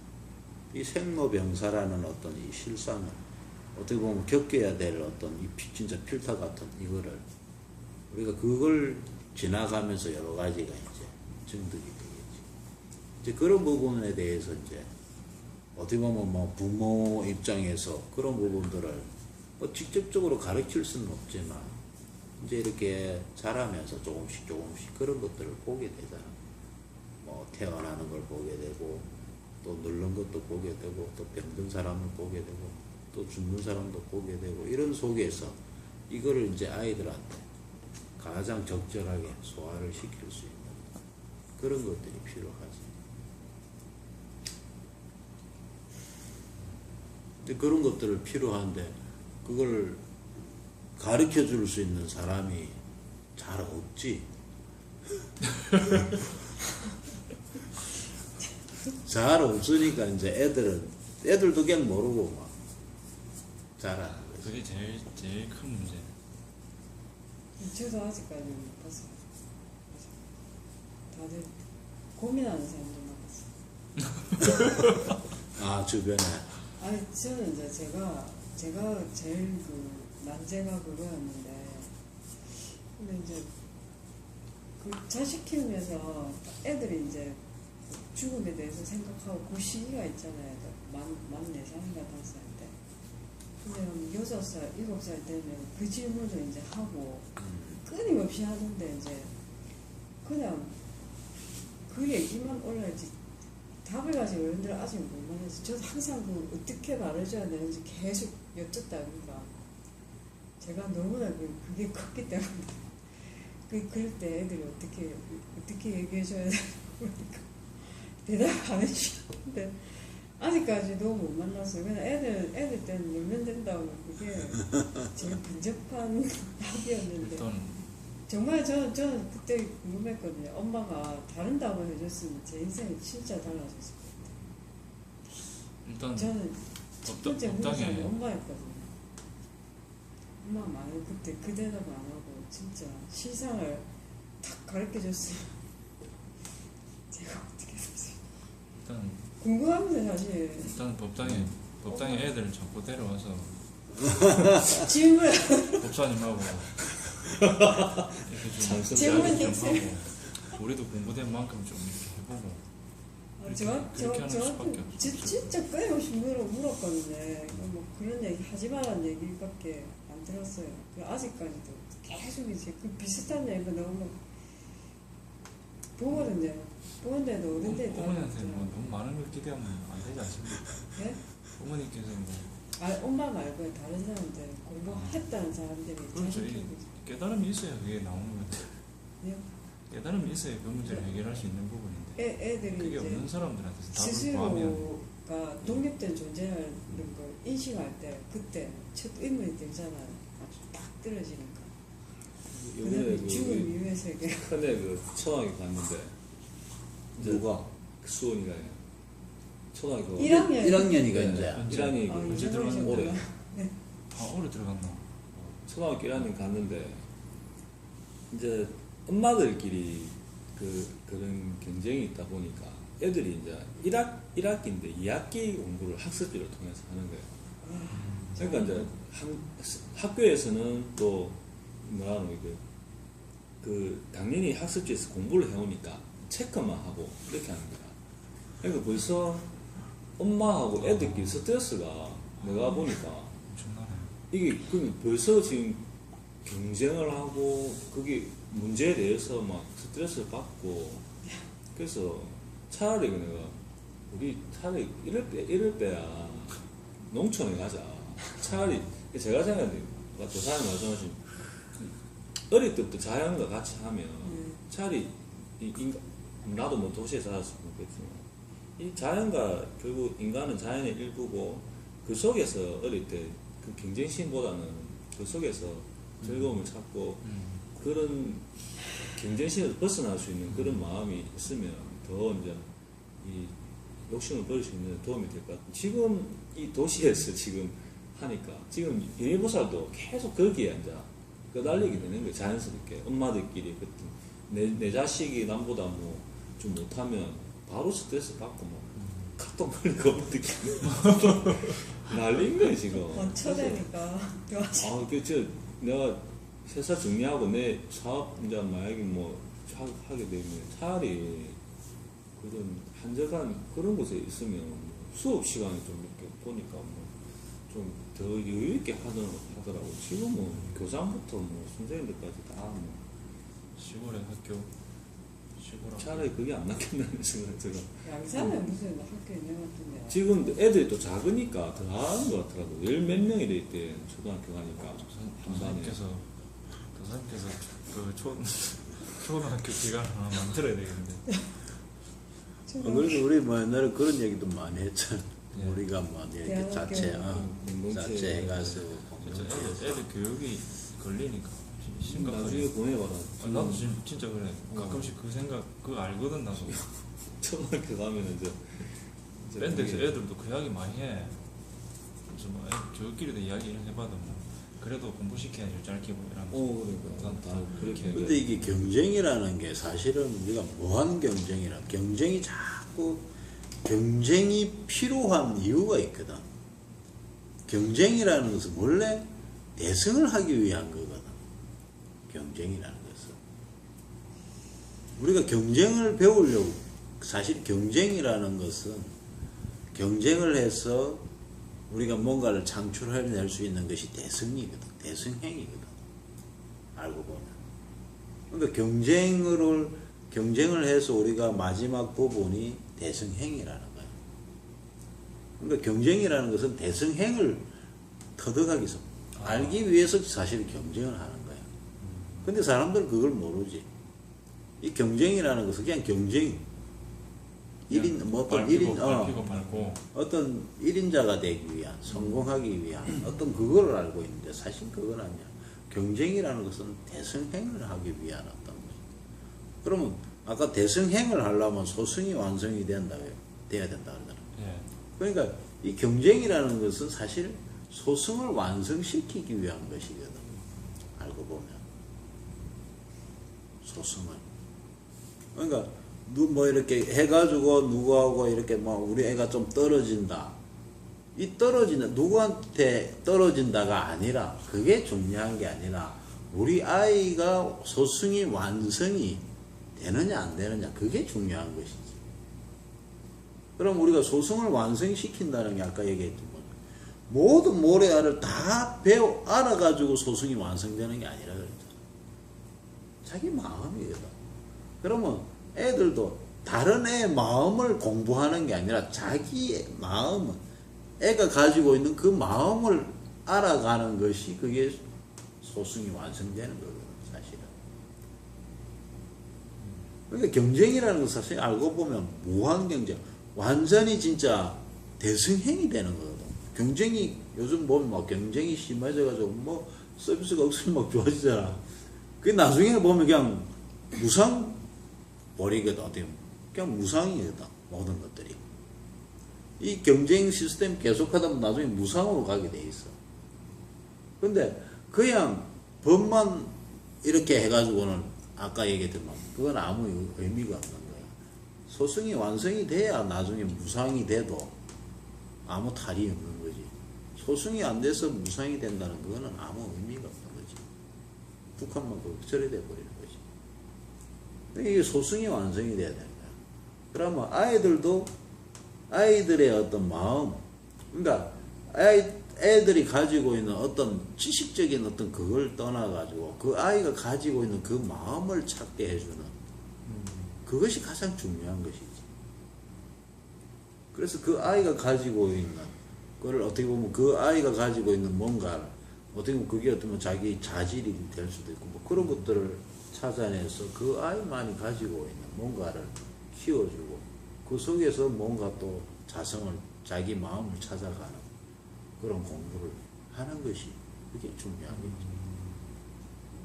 이 생로병사라는 어떤 이 실상을 어떻게 보면 겪어야 될 어떤 이 진짜 필터 같은 이거를 우리가 그걸 지나가면서 여러 가지가 이제 증득이 되겠지. 이제 그런 부분에 대해서 이제 어떻게 보면 뭐 부모 입장에서 그런 부분들을 뭐 직접적으로 가르칠 수는 없지만 이제 이렇게 자라면서 조금씩 그런 것들을 보게 되잖아. 뭐 태어나는 걸 보게 되고 또 늙는 것도 보게 되고 또 병든 사람을 보게 되고 또 죽는 사람도 보게 되고 이런 속에서 이거를 이제 아이들한테 가장 적절하게 소화를 시킬 수 있는 그런 것들이 필요하지. 근데 그런 것들을 필요한데 그걸 가르쳐 줄 수 있는 사람이 잘 없지. 잘 없으니까 이제 애들도 그냥 모르고 막 잘하는 거지. 그게 제일 큰 문제. 저도 아직까지 못 봤어요. 다들 고민하는 사람들 많았어요. 아 주변에. 아니 저는 이제 제가 제일 그 난제가 그거였는데 근데 이제 그 자식 키우면서 애들이 이제 죽음에 대해서 생각하고 그 시기가 있잖아요. 만 4살인가 5살 때. 근데 한 6살, 7살 되면 그 질문을 이제 하고 끊임없이 하는데 이제 그냥 그 얘기만 올라야지 답을 가지고 어른들 아직 못 만나서 저도 항상 그 어떻게 말해줘야 되는지 계속 여쭙다 보니까 제가 너무나 그게 컸기 때문에 그럴 때 애들이 어떻게 얘기해줘야 되나 보니까 대답 안 해주는데 아직까지도 못 만났어요. 그냥 애들 때는 놀면 된다고 그게 제일 근접한 답이었는데 일단 정말 저는 그때 궁금했거든요. 엄마가 다른 답을 해줬으면 제 인생이 진짜 달라졌을 것 같아요. 일단 저는 첫 번째 법당에 물어보는 엄마였거든요. 엄마 만약 그때 그 대답 안 하고 진짜 실상을 탁 가르쳐줬으면 제가 어떻게 했을지 일단 궁금합니다 사실. 일단 법당에 애들을 자꾸 데려와서 질문 법사님하고 이렇게 좀 질문 이야기 좀 엑셀. 하고 우리도 공부된 만큼 좀 이렇게 해보고 그렇게 하는 수밖에 없죠. 진짜 끊임없이 물었거든요. 뭐 그런 얘기 하지 말라는 얘기밖에 안 들었어요. 아직까지도 계속 이제 그 비슷한 얘기가 나오면 보거든요. 보는데도 어른들이 다 어머니한테 뭐 너무 많은 걸 기대하면 안 되지 않습니까? 네? 어머니께서 뭐 엄마 말고 다른 사람들 공부했다는 사람들이 그렇죠. 자식 이 키우고 깨달음이 있어야 그게 나오는 건데 있어요. 깨달음이 있어야 그 문제를 해결할 수 있는 부분인데 애들이 그게 이제 없는 사람들한테서 답을 구하면 스스로가 독립된 존재라는 걸 인식할 때 그때 첫 의문이 들잖아요. 딱 떨어지니까. 요번에 그다음에 죽음 이후의 세계. 큰애 그 초등학교 갔는데 이제 누가? 수원이가 초등학교 1학년 1학년이가 이제. 1학년이 언제 들어갔는데? 올해 올해 들어갔나? 초등학교 1학년 갔는데 이제 엄마들끼리 그런 경쟁이 있다 보니까 애들이 이제 1학기인데 2학기 공부를 학습지를 통해서 하는 거예요. 그러니까 이제 학교에서는 또 뭐라는 당연히 학습지에서 공부를 해오니까 체크만 하고 이렇게 하는 거야. 그러니까 벌써 엄마하고 애들끼리 스트레스가 내가 보니까 엄청나네. 이게 벌써 지금 경쟁을 하고 그게 문제에 대해서 막 스트레스를 받고 그래서 차라리 내가 우리 차라리 이럴 때야 농촌에 가자. 차라리 제가 생각하는 저 사람이 말씀하신 어릴 때부터 자연과 같이 하면 차라리 나도 뭐 도시에 살았으면 좋겠지만 이 자연과 결국 인간은 자연의 일부고 그 속에서 어릴 때 그 경쟁심보다는 그 속에서 즐거움을 찾고 그런 경쟁심에서 벗어날 수 있는 그런 마음이 있으면 더 이제 이 욕심을 버릴 수 있는 도움이 될 것 같아요. 지금 이 도시에서 지금 하니까 지금 비밀보살도 계속 거기에 이제 끄달리게 되는 거예요. 자연스럽게 엄마들끼리 내 자식이 남보다 뭐 좀 못하면 바로 스트레스 받고 뭐 카톡 보니까 엄마들끼리 난리인 거예요 지금. 원처되니까 아, 저 내가 회사 정리하고 내 사업 이제 만약에 뭐 하게 되면 차라리 그런 한적한 그런 곳에 있으면 뭐 수업 시간에 좀 이렇게 보니까 뭐 좀 더 여유 있게 하더라고. 지금은 교장부터 뭐 선생님들까지 다 뭐 시골의 학교, 시골 차라리 그게 안 낫겠다는 생각이 들어. 양산에 무슨 학교 있는 것 같은데. 지금 애들이 또 작으니까 더 나은 것 같더라고. 10몇 명이 돼 있대 초등학교 가니까 한 반에. 교사님께서 그 초등학교 기간 하나 만들어야 되겠는데. 그래서 우리 뭐 옛날에 그런 얘기도 많이 했잖아. 예. 우리가 뭐 이렇게 대학교 자체 공동체 자체 해가지고 진짜 공동체 애들 교육이 걸리니까 심각하게. 나중에 보내봐라. 나도 진짜 그래. 가끔씩 그 생각 그거 알거든 나도. 초등학교 가면은 이제 밴드에서 그게 애들도 그 이야기 많이 해. 그래서 뭐 저희끼리도 이야기를 해봐도 뭐 그래도 공부시켜야지 짧게 뭐 이러면서. 그러니까 다 그렇게. 근데 이게 경쟁이라는 게 사실은 우리가 뭐하는 경쟁이라 경쟁이 자꾸 경쟁이 필요한 이유가 있거든. 경쟁이라는 것은 원래 대승을 하기 위한 거거든. 경쟁이라는 것은 우리가 경쟁을 배우려고 사실 경쟁이라는 것은 경쟁을 해서 우리가 뭔가를 창출해낼 수 있는 것이 대승이거든. 대승행위거든. 알고 보면. 그러니까 경쟁을 해서 우리가 마지막 부분이 대승행위라는 거야. 그러니까 경쟁이라는 것은 대승행을 터득하기 위해서 알기 위해서 사실 경쟁을 하는 거야. 근데 사람들은 그걸 모르지. 이 경쟁이라는 것은 그냥 경쟁. 1인, 뭐 어떤 1인, 밟히고 밟고. 어떤 1인자가 되기 위한, 성공하기 위한 어떤 그거를 알고 있는데 사실 그건 아니야. 경쟁이라는 것은 대승행을 하기 위한 어떤 것. 그러면 아까 대승행을 하려면 소승이 완성이 돼야 된다 그러잖아. 예. 그러니까 이 경쟁이라는 것은 사실 소승을 완성시키기 위한 것이거든. 알고 보면. 소승을. 그러니까 뭐 이렇게 해가지고 누구하고 이렇게 뭐 우리 애가 좀 떨어진다. 이 떨어지는 누구한테 떨어진다가 아니라 그게 중요한 게 아니라 우리 아이가 소승이 완성이 되느냐 안 되느냐 그게 중요한 것이지. 그럼 우리가 소승을 완성시킨다는 게 아까 얘기했던 거죠. 모든 모래알을 다 알아가지고 소승이 완성되는 게 아니라 그랬잖아. 자기 마음이거든. 그러면 애들도 다른 애의 마음을 공부하는 게 아니라 자기의 마음은 애가 가지고 있는 그 마음을 알아가는 것이 그게 소승이 완성되는 거거든 사실은. 그러니까 경쟁이라는 건 사실 알고 보면 무한 경쟁 완전히 진짜 대승행이 되는 거거든. 경쟁이 요즘 보면 막 경쟁이 심해져가지고 뭐 서비스가 없으면 막 좋아지잖아. 그 나중에 보면 그냥 무상 버리거든. 어떻게 보면. 그냥 무상이거든 모든 것들이. 이 경쟁 시스템 계속하다 보면 나중에 무상으로 가게 돼 있어. 근데 그냥 법만 이렇게 해가지고는 아까 얘기했지만 그건 아무 의미가 없는 거야. 소승이 완성이 돼야 나중에 무상이 돼도 아무 탈이 없는 거지. 소승이 안 돼서 무상이 된다는 그거는 아무 의미가 없는 거지. 북한만 그렇게 처리돼 버리는 거지. 이게 소승이 완성이 돼야 되는 거야. 그러면 아이들도 아이들의 어떤 마음, 그러니까 애들이 가지고 있는 어떤 지식적인 어떤 그걸 떠나가지고 그 아이가 가지고 있는 그 마음을 찾게 해주는 그것이 가장 중요한 것이지. 그래서 그 아이가 가지고 있는 그걸 어떻게 보면 그 아이가 가지고 있는 뭔가를 어떻게 보면 그게 어떻게 보면 자기 자질이 될 수도 있고 뭐 그런 것들을 찾아내서 그 아이만이 가지고 있는 뭔가를 키워주고 그 속에서 뭔가 또 자성을 자기 마음을 찾아가는 그런 공부를 하는 것이 그게 중요한 거죠.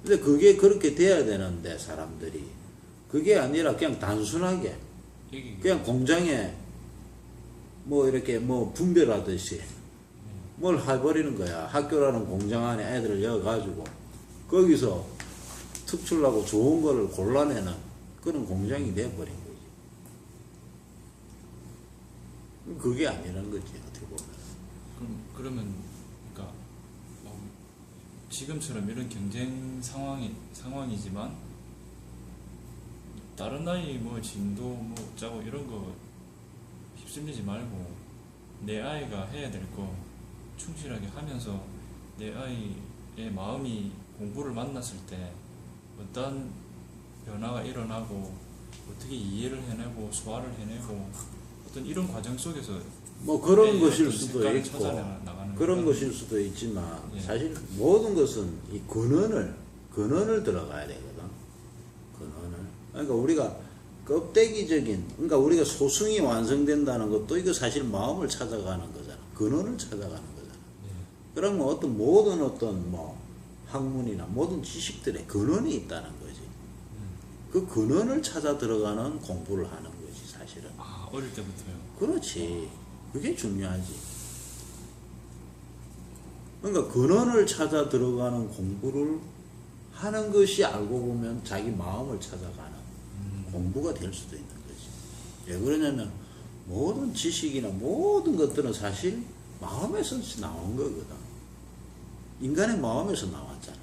근데 그게 그렇게 돼야 되는데 사람들이 그게 아니라 그냥 단순하게 그냥 공장에 뭐 이렇게 뭐 분별하듯이 뭘 해버리는 거야. 학교라는 공장 안에 애들을 넣어가지고 거기서 특출나고 좋은 거를 골라내는 그런 공장이 돼버린 거지. 그게 아니라는 거지, 어떻게 보면. 그러면 그러니까 뭐 지금처럼 이런 경쟁 상황이지만 다른 아이 뭐 진도 뭐 짜고 이런 거 휩쓸리지 말고 내 아이가 해야 될 거 충실하게 하면서 내 아이의 마음이 공부를 만났을 때 어떤 변화가 일어나고 어떻게 이해를 해내고 소화를 해내고 어떤 이런 과정 속에서 뭐 그런 애의 것일 어떤 수도 습관을 있고 찾아나가는 그런 그런- 것일 수도 있지만 예. 사실 모든 것은 이 근원을 들어가야 되거든. 근원을. 그러니까 우리가 껍데기적인, 그러니까 우리가 소승이 완성된다는 것도 이거 사실 마음을 찾아가는 거잖아. 근원을 찾아가는 거잖아. 예. 그러면 모든 어떤 뭐 학문이나 모든 지식들의 근원이 있다는 거지. 그 근원을 찾아 들어가는 공부를 하는 거지, 사실은. 아 어릴 때부터요. 그렇지. 그게 중요하지. 그러니까 근원을 찾아 들어가는 공부를 하는 것이 알고 보면 자기 마음을 찾아가는 공부가 될 수도 있는 거지. 왜 그러냐면 모든 지식이나 모든 것들은 사실 마음에서 나온 거거든. 인간의 마음에서 나왔잖아.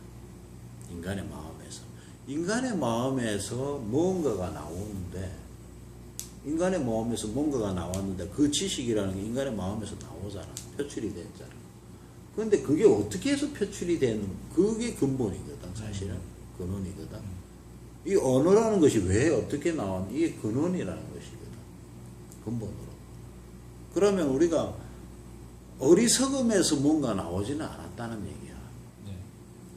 인간의 마음에서. 인간의 마음에서 뭔가가 나오는데 인간의 마음에서 뭔가가 나왔는데 그 지식이라는 게 인간의 마음에서 나오잖아. 표출이 됐잖아. 그런데 그게 어떻게 해서 표출이 되는 그게 근본이거든. 사실은 근원이거든. 이 언어라는 것이 왜 어떻게 나왔니? 이게 근원이라는 것이거든. 근본으로. 그러면 우리가 어리석음에서 뭔가 나오지는 않았다는 얘기야. 네.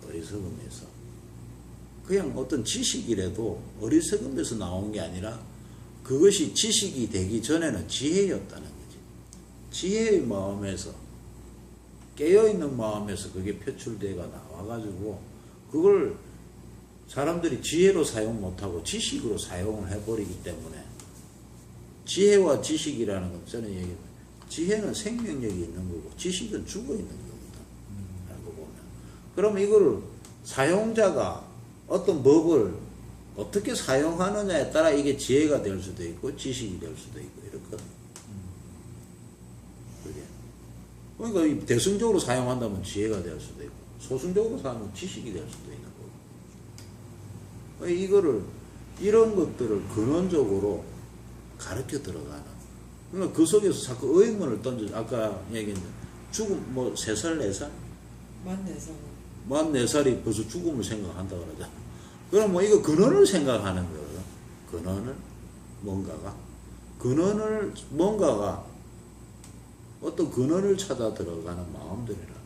어리석음에서. 그냥 어떤 지식이라도 어리석음에서 나온 게 아니라 그것이 지식이 되기 전에는 지혜였다는 거지. 지혜의 마음에서, 깨어있는 마음에서 그게 표출되가 나와가지고 그걸 사람들이 지혜로 사용 못하고 지식으로 사용을 해버리기 때문에 지혜와 지식이라는 건 저는 얘기해요. 지혜는 생명력이 있는 거고 지식은 죽어있는 거거든. 알고 보면. 그럼 이거를 사용자가 어떤 법을 어떻게 사용하느냐에 따라 이게 지혜가 될 수도 있고 지식이 될 수도 있고 이렇거든. 그게. 그러니까 이 대승적으로 사용한다면 지혜가 될 수도 있고 소승적으로 사용하면 지식이 될 수도 있는 거고. 이거를 이런 것들을 근원적으로 가르쳐 들어가는. 그러니까 그 속에서 자꾸 의문을 던져. 아까 얘기했는데 죽음 뭐 3살 4살? 만 4살. 만 4살이 벌써 죽음을 생각한다 그러잖아. 그럼 뭐 이거 근원을 생각하는 거거든. 근원을 뭔가가 어떤 근원을 찾아 들어가는 마음들이라는 거죠.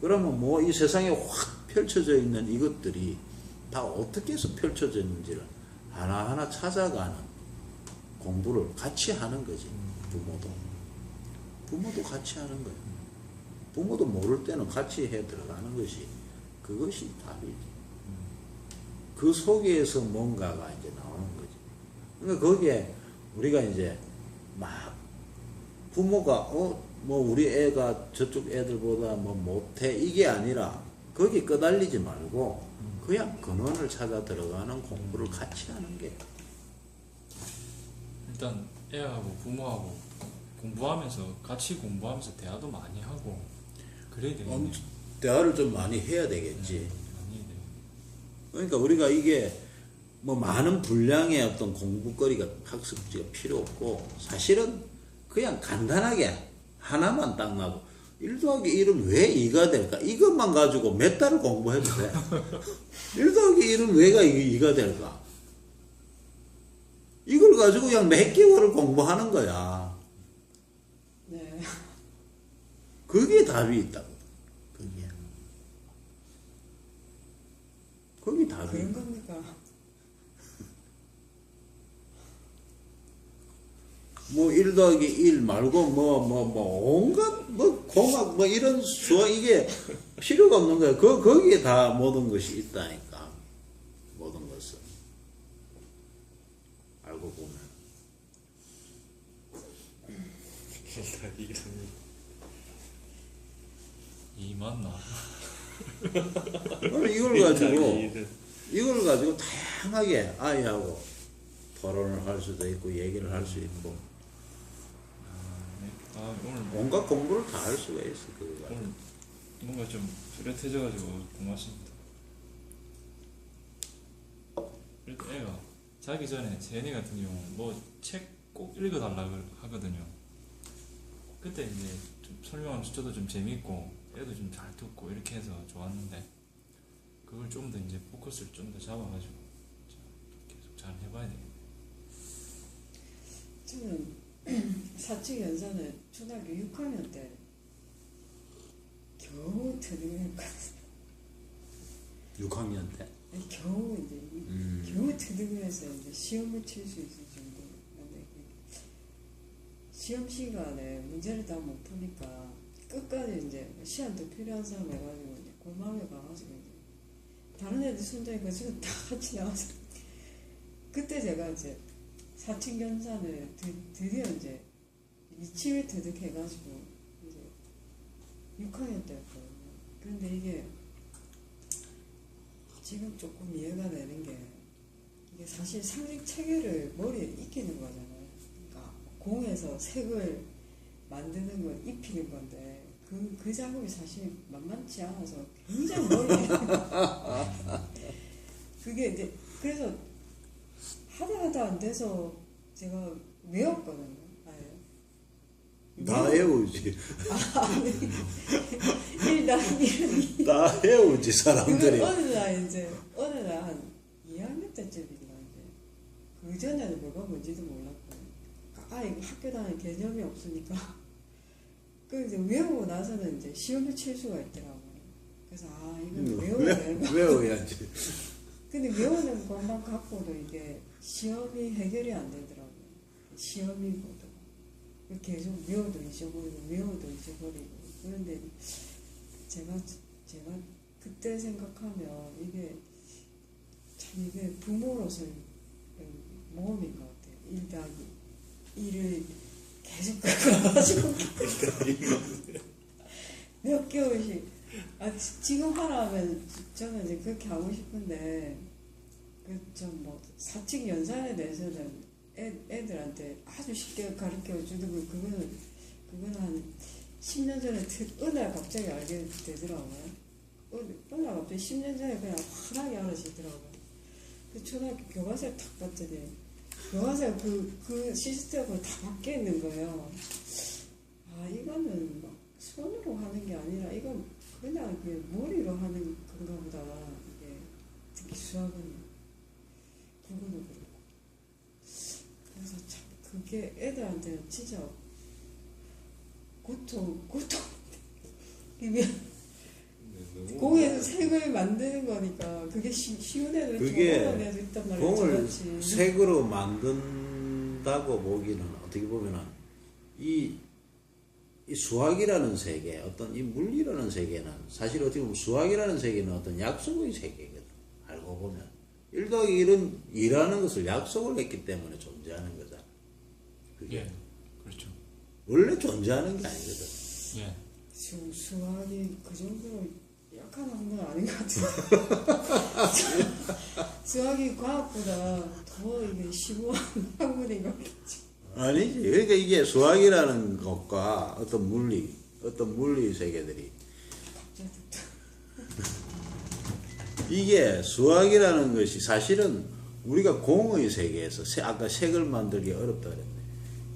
그러면 뭐 이 세상에 확 펼쳐져 있는 이것들이 다 어떻게 해서 펼쳐져 있는지를 하나하나 찾아가는 공부를 같이 하는 거지. 부모도 같이 하는 거예요. 부모도 모를 때는 같이 해 들어가는 것이 그것이 답이지. 그 속에서 뭔가가 이제 나오는 거지. 그러니까 거기에 우리가 이제 막 부모가 뭐 우리 애가 저쪽 애들보다 뭐 못해 이게 아니라 거기 끄달리지 말고 그냥 근원을 찾아 들어가는 공부를 같이 하는 게 일단 애하고 부모하고 공부하면서 같이 공부하면서 대화도 많이 하고 그래야 되겠네. 대화를 좀 많이 해야 되겠지. 많이 해야 돼. 그러니까 우리가 이게 뭐 많은 분량의 어떤 공부거리가 학습지가 필요 없고 사실은 그냥 간단하게 하나만 딱 놔도 1 더하기 1은 왜 2가 될까? 이것만 가지고 몇 달을 공부해도 돼. 1 더하기 1은 왜가 2가 될까? 이걸 가지고 그냥 몇 개월을 공부하는 거야. 네. 그게 답이 있다고. 그게 답이 그런 있다. 겁니까? 뭐 1 더하기 1 말고 온갖 공학 이런 수학 이게 필요가 없는 거야. 거기에 다 모든 것이 있다니까. 모든 것은 알고 보면. 이 맞나? 그럼 이걸 가지고 다양하게 아이하고 토론을 할 수도 있고 얘기를 할 수 있고 네. 오늘 온갖 공부를 다 할 수가 있어 그거 가지고. 오늘 뭔가 좀 뚜렷해져가지고 고맙습니다. 일단 애가 자기 전에 제니 같은 경우는 뭐 책 꼭 읽어달라고 하거든요. 그때 이제 좀 설명하면서 저도 좀 재밌고 애도 좀 잘 듣고 이렇게 해서 좋았는데 그걸 좀 더 이제 포커스를 좀 더 잡아가지고 계속 잘 해봐야 되겠네. 저는 사칙 연산을 초등학교 6학년 때 겨우 트득했거든요. 6학년 때. 겨우 이제 겨우 트득해서 이제 시험을 칠 수 있을 정도. 근데 시험 시간에 문제를 다 못 푸니까 끝까지 이제 시간도 필요한 사람 해가지고 이제 골방에 가가지고 이제 다른 애들 손자니까 지금 다 같이 나와서 그때 제가 이제 사칙 연산을 드디어 이제 이치를 터득해가지고 이제 6학년 때였거든요. 그런데 이게 지금 조금 이해가 되는 게 이게 사실 상식 체계를 머리에 익히는 거잖아요. 그러니까 공에서 색을 만드는 걸 입히는 건데 그 작업이 사실 만만치 않아서 굉장히 머리에 그게 이제 그래서 하다 안 돼서 제가 외웠거든요. 아예. 다 외우지. 다 외우지 사람들이. 어느 날 한 2학년 때쯤인가 이제 그 전에는 뭐가 뭔지도 몰랐고 아예 학교 다니는 개념이 없으니까 그 이제 외우고 나서는 이제 시험을 칠 수가 있더라고요. 그래서 이건 외워야 되는 거. 외워야지. 근데 외우는 것만 갖고도 이게 시험이 해결이 안 되더라고요. 시험이거든. 계속 외워도 잊어버리고 그런데 제가 그때 생각하면 이게 참 이게 부모로서의 모험인 것 같아요. 1을 계속 가지고 몇 개월씩 지금 하라면 저는 이제 그렇게 하고 싶은데 뭐 사칙 연산에 대해서는 애들한테 아주 쉽게 가르쳐 주는 그거는 한 10년 전에 어느 날 갑자기 알게 되더라고요. 어느 날 갑자기 10년 전에 그냥 환하게 알아지더라고요. 그 초등학교 교과서를 탁 봤더니 교과서가 그 시스템으로 다 바뀌어 있는 거예요. 이거는 막 손으로 하는 게 아니라 이건 그냥 머리로 하는 건가 보다. 이게 특히 수학은 국어도 그렇고. 그래서 참 그게 애들한테는 진짜 고통이면 공에서 색을 만드는 거니까 그게 쉬운 애들 그게 어려운 애들 있단 말이에요. 공을 저같이. 색으로 만든다고 보기는 어떻게 보면은 이 수학이라는 세계, 어떤 이 물리라는 세계는 사실 어떻게 보면 수학이라는 세계는 어떤 약속의 세계거든. 알고 보면 1 더하기 1은 2라는 것을 약속을 했기 때문에 존재하는 거잖아. 그게 예, 그렇죠. 원래 존재하는 게 아니거든. 예. 수학이 그 정도로 약한 학문 아닌 것 같은데. 수학이 과학보다 더 이게 심오한 학문인 것 같죠. 아니지. 그러니까 이게 수학이라는 것과 어떤 물리 세계들이 이게 수학이라는 것이 사실은 우리가 공의 세계에서 아까 색을 만들기 어렵다 그랬는데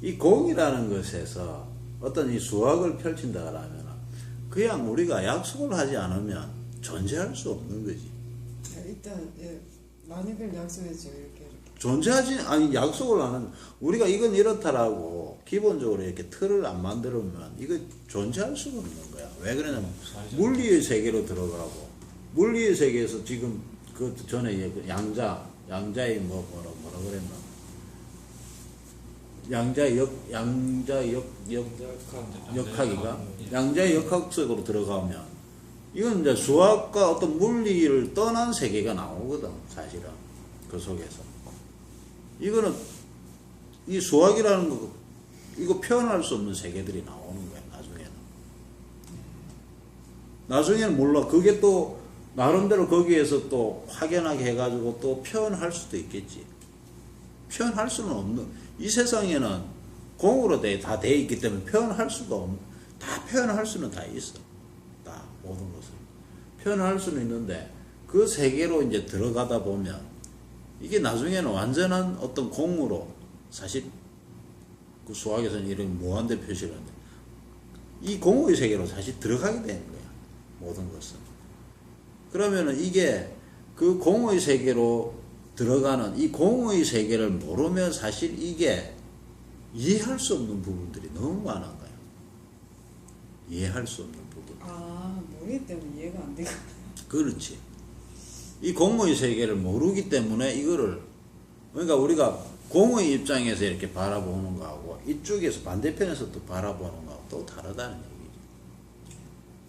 이 공이라는 것에서 어떤 이 수학을 펼친다 그러면 그냥 우리가 약속을 하지 않으면 존재할 수 없는 거지. 일단 많은 걸 약속했죠. 이렇게. 아니 약속을 하는 우리가 이건 이렇다라고 기본적으로 이렇게 틀을 안 만들면 이거 존재할 수가 없는 거야. 왜 그러냐면 물리의 세계로 들어가고 물리의 세계에서 지금 그 전에 양자의 뭐라 그랬나? 역학이가 양자의 역학 속으로 들어가면 이건 이제 수학과 어떤 물리를 떠난 세계가 나오거든. 사실은 그 속에서 이거는 이 수학이라는 거 이거 표현할 수 없는 세계들이 나오는 거야 나중에는. 나중에는 몰라. 그게 또 나름대로 거기에서 또 확연하게 해가지고 또 표현할 수도 있겠지. 표현할 수는 없는, 이 세상에는 공으로 다 돼 있기 때문에 표현할 수가 없는, 다 표현할 수는 다 있어. 다 모든 것을 표현할 수는 있는데 그 세계로 이제 들어가다 보면 이게 나중에는 완전한 어떤 공으로, 사실 그 수학에서는 이런 무한대 표시를 하는데 이 공의 세계로 사실 들어가게 되는 거야, 모든 것은. 그러면은 이게 그 공의 세계로 들어가는 이 공의 세계를 모르면 사실 이게 이해할 수 없는 부분들이 너무 많은 거야. 이해할 수 없는 부분. 아, 모르기 때문에 이해가 안 되고. 그렇지. 이 공의 세계를 모르기 때문에 이거를, 그러니까 우리가 공의 입장에서 이렇게 바라보는 거하고 이쪽에서 반대편에서 또 바라보는 거하고 또 다르다는 얘기지.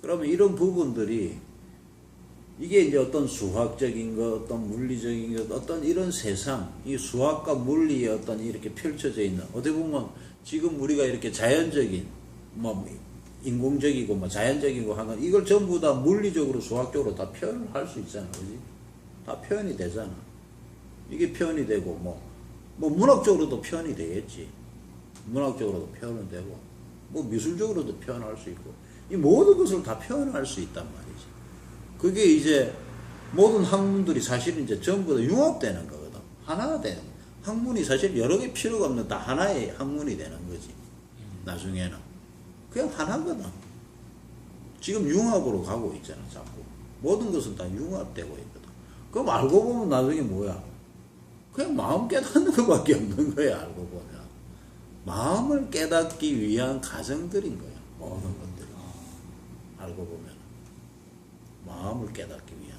그러면 이런 부분들이 이게 이제 어떤 수학적인 것, 어떤 물리적인 것, 어떤 이런 세상, 이 수학과 물리의 어떤 이렇게 펼쳐져 있는, 어떻게 보면 지금 우리가 이렇게 자연적인, 뭐 인공적이고 뭐 자연적이고 하는 이걸 전부 다 물리적으로 수학적으로 다 표현을 할 수 있잖아, 그지? 다 표현이 되잖아. 이게 표현이 되고 뭐 문학적으로도 표현이 되겠지. 문학적으로도 표현은 되고 뭐 미술적으로도 표현할 수 있고 이 모든 것을 다 표현할 수 있단 말이지. 그게 이제 모든 학문들이 사실은 이제 전부 다 융합되는 거거든. 하나가 되는 거야. 학문이 사실 여러 개 필요가 없는 다 하나의 학문이 되는 거지. 나중에는 그냥 하나거든. 지금 융합으로 가고 있잖아, 자꾸. 모든 것은 다 융합되고 있거든. 그럼 알고 보면 나중에 뭐야? 그냥 마음 깨닫는 것밖에 없는 거야, 알고 보면. 마음을 깨닫기 위한 과정들인 거야, 모든 것들이. 알고 보면. 마음을 깨닫기 위한.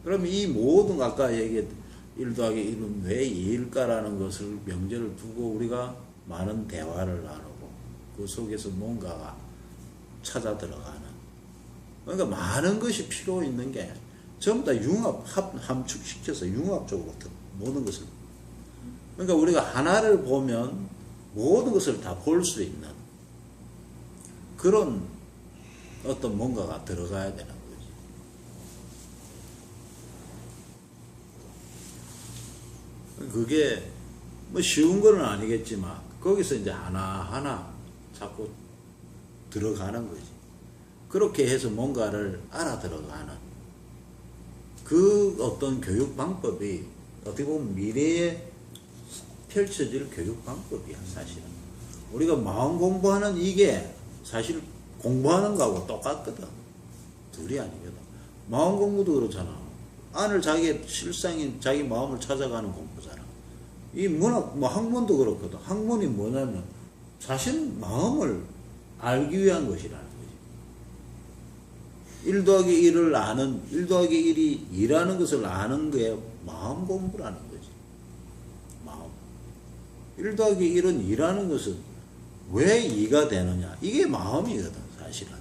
그럼 이 모든, 아까 얘기했던 1 더하기 1은 왜 2일까라는 것을 명제를 두고 우리가 많은 대화를 나누고 그 속에서 뭔가가 찾아 들어가는. 그러니까 많은 것이 필요 있는 게 전부 다 융합, 함축시켜서 융합적으로 모든 것을. 그러니까 우리가 하나를 보면 모든 것을 다 볼 수 있는 그런 어떤 뭔가가 들어가야 되는 거지. 그게 뭐 쉬운 건 아니겠지만 거기서 이제 하나하나 자꾸 들어가는 거지. 그렇게 해서 뭔가를 알아들어가는 그 어떤 교육 방법이 어떻게 보면 미래에 펼쳐질 교육 방법이야, 사실은. 우리가 마음 공부하는 이게 사실 공부하는 거하고 똑같거든. 둘이 아니거든. 마음 공부도 그렇잖아. 안을 자기의 실상인 자기 마음을 찾아가는 공부잖아. 이 문학, 뭐 학문도 그렇거든. 학문이 뭐냐면 자신 마음을 알기 위한 것이라는 거지. 1 더하기 1을 아는, 1 더하기 1이 2라는 것을 아는 게 마음 공부라는 거지. 마음. 1 더하기 1은 2라는 것은 왜 2가 되느냐. 이게 마음이거든, 사실은.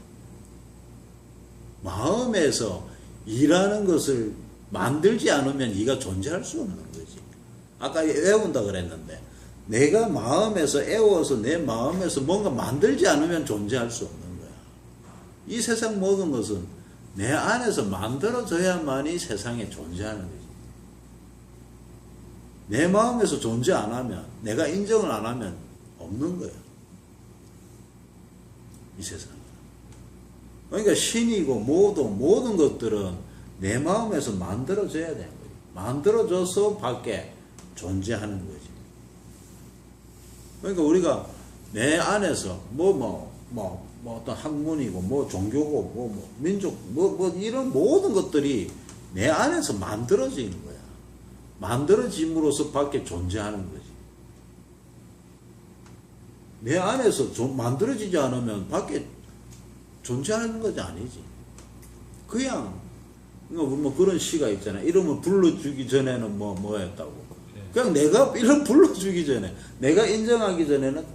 마음에서 2라는 것을 만들지 않으면 2가 존재할 수 없는 거지. 아까 외운다 그랬는데, 내가 마음에서 애워서 내 마음에서 뭔가 만들지 않으면 존재할 수 없는 거야. 이 세상 모든 것은 내 안에서 만들어져야만이 세상에 존재하는 거지. 내 마음에서 존재 안 하면, 내가 인정을 안 하면 없는 거야. 이 세상에. 그러니까 신이고 모든 것들은 내 마음에서 만들어져야 되는 거지. 만들어져서 밖에 존재하는 거지. 그러니까 우리가 내 안에서 어떤 학문이고 종교고 민족 이런 모든 것들이 내 안에서 만들어지는 거야. 만들어짐으로써 밖에 존재하는 거지. 내 안에서 만들어지지 않으면 밖에 존재하는 것이 아니지. 그냥 뭐 그런 시가 있잖아. 이름을 불러주기 전에는 뭐였다고. 그냥 내가 이름 불러주기 전에, 내가 인정하기 전에는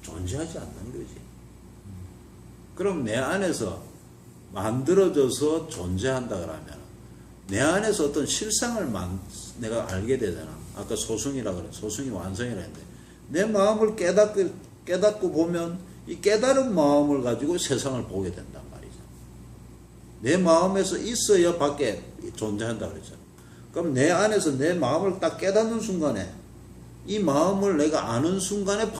존재하지 않는 거지. 그럼 내 안에서 만들어져서 존재한다 그러면 내 안에서 어떤 실상을 내가 알게 되잖아. 아까 소승이라 그래. 소승이 완성이라 했는데 내 마음을 깨닫고 보면 이 깨달은 마음을 가지고 세상을 보게 된단 말이죠. 내 마음에서 있어야 밖에 존재한다 그랬잖아. 그럼 내 안에서 내 마음을 딱 깨닫는 순간에 이 마음을 내가 아는 순간에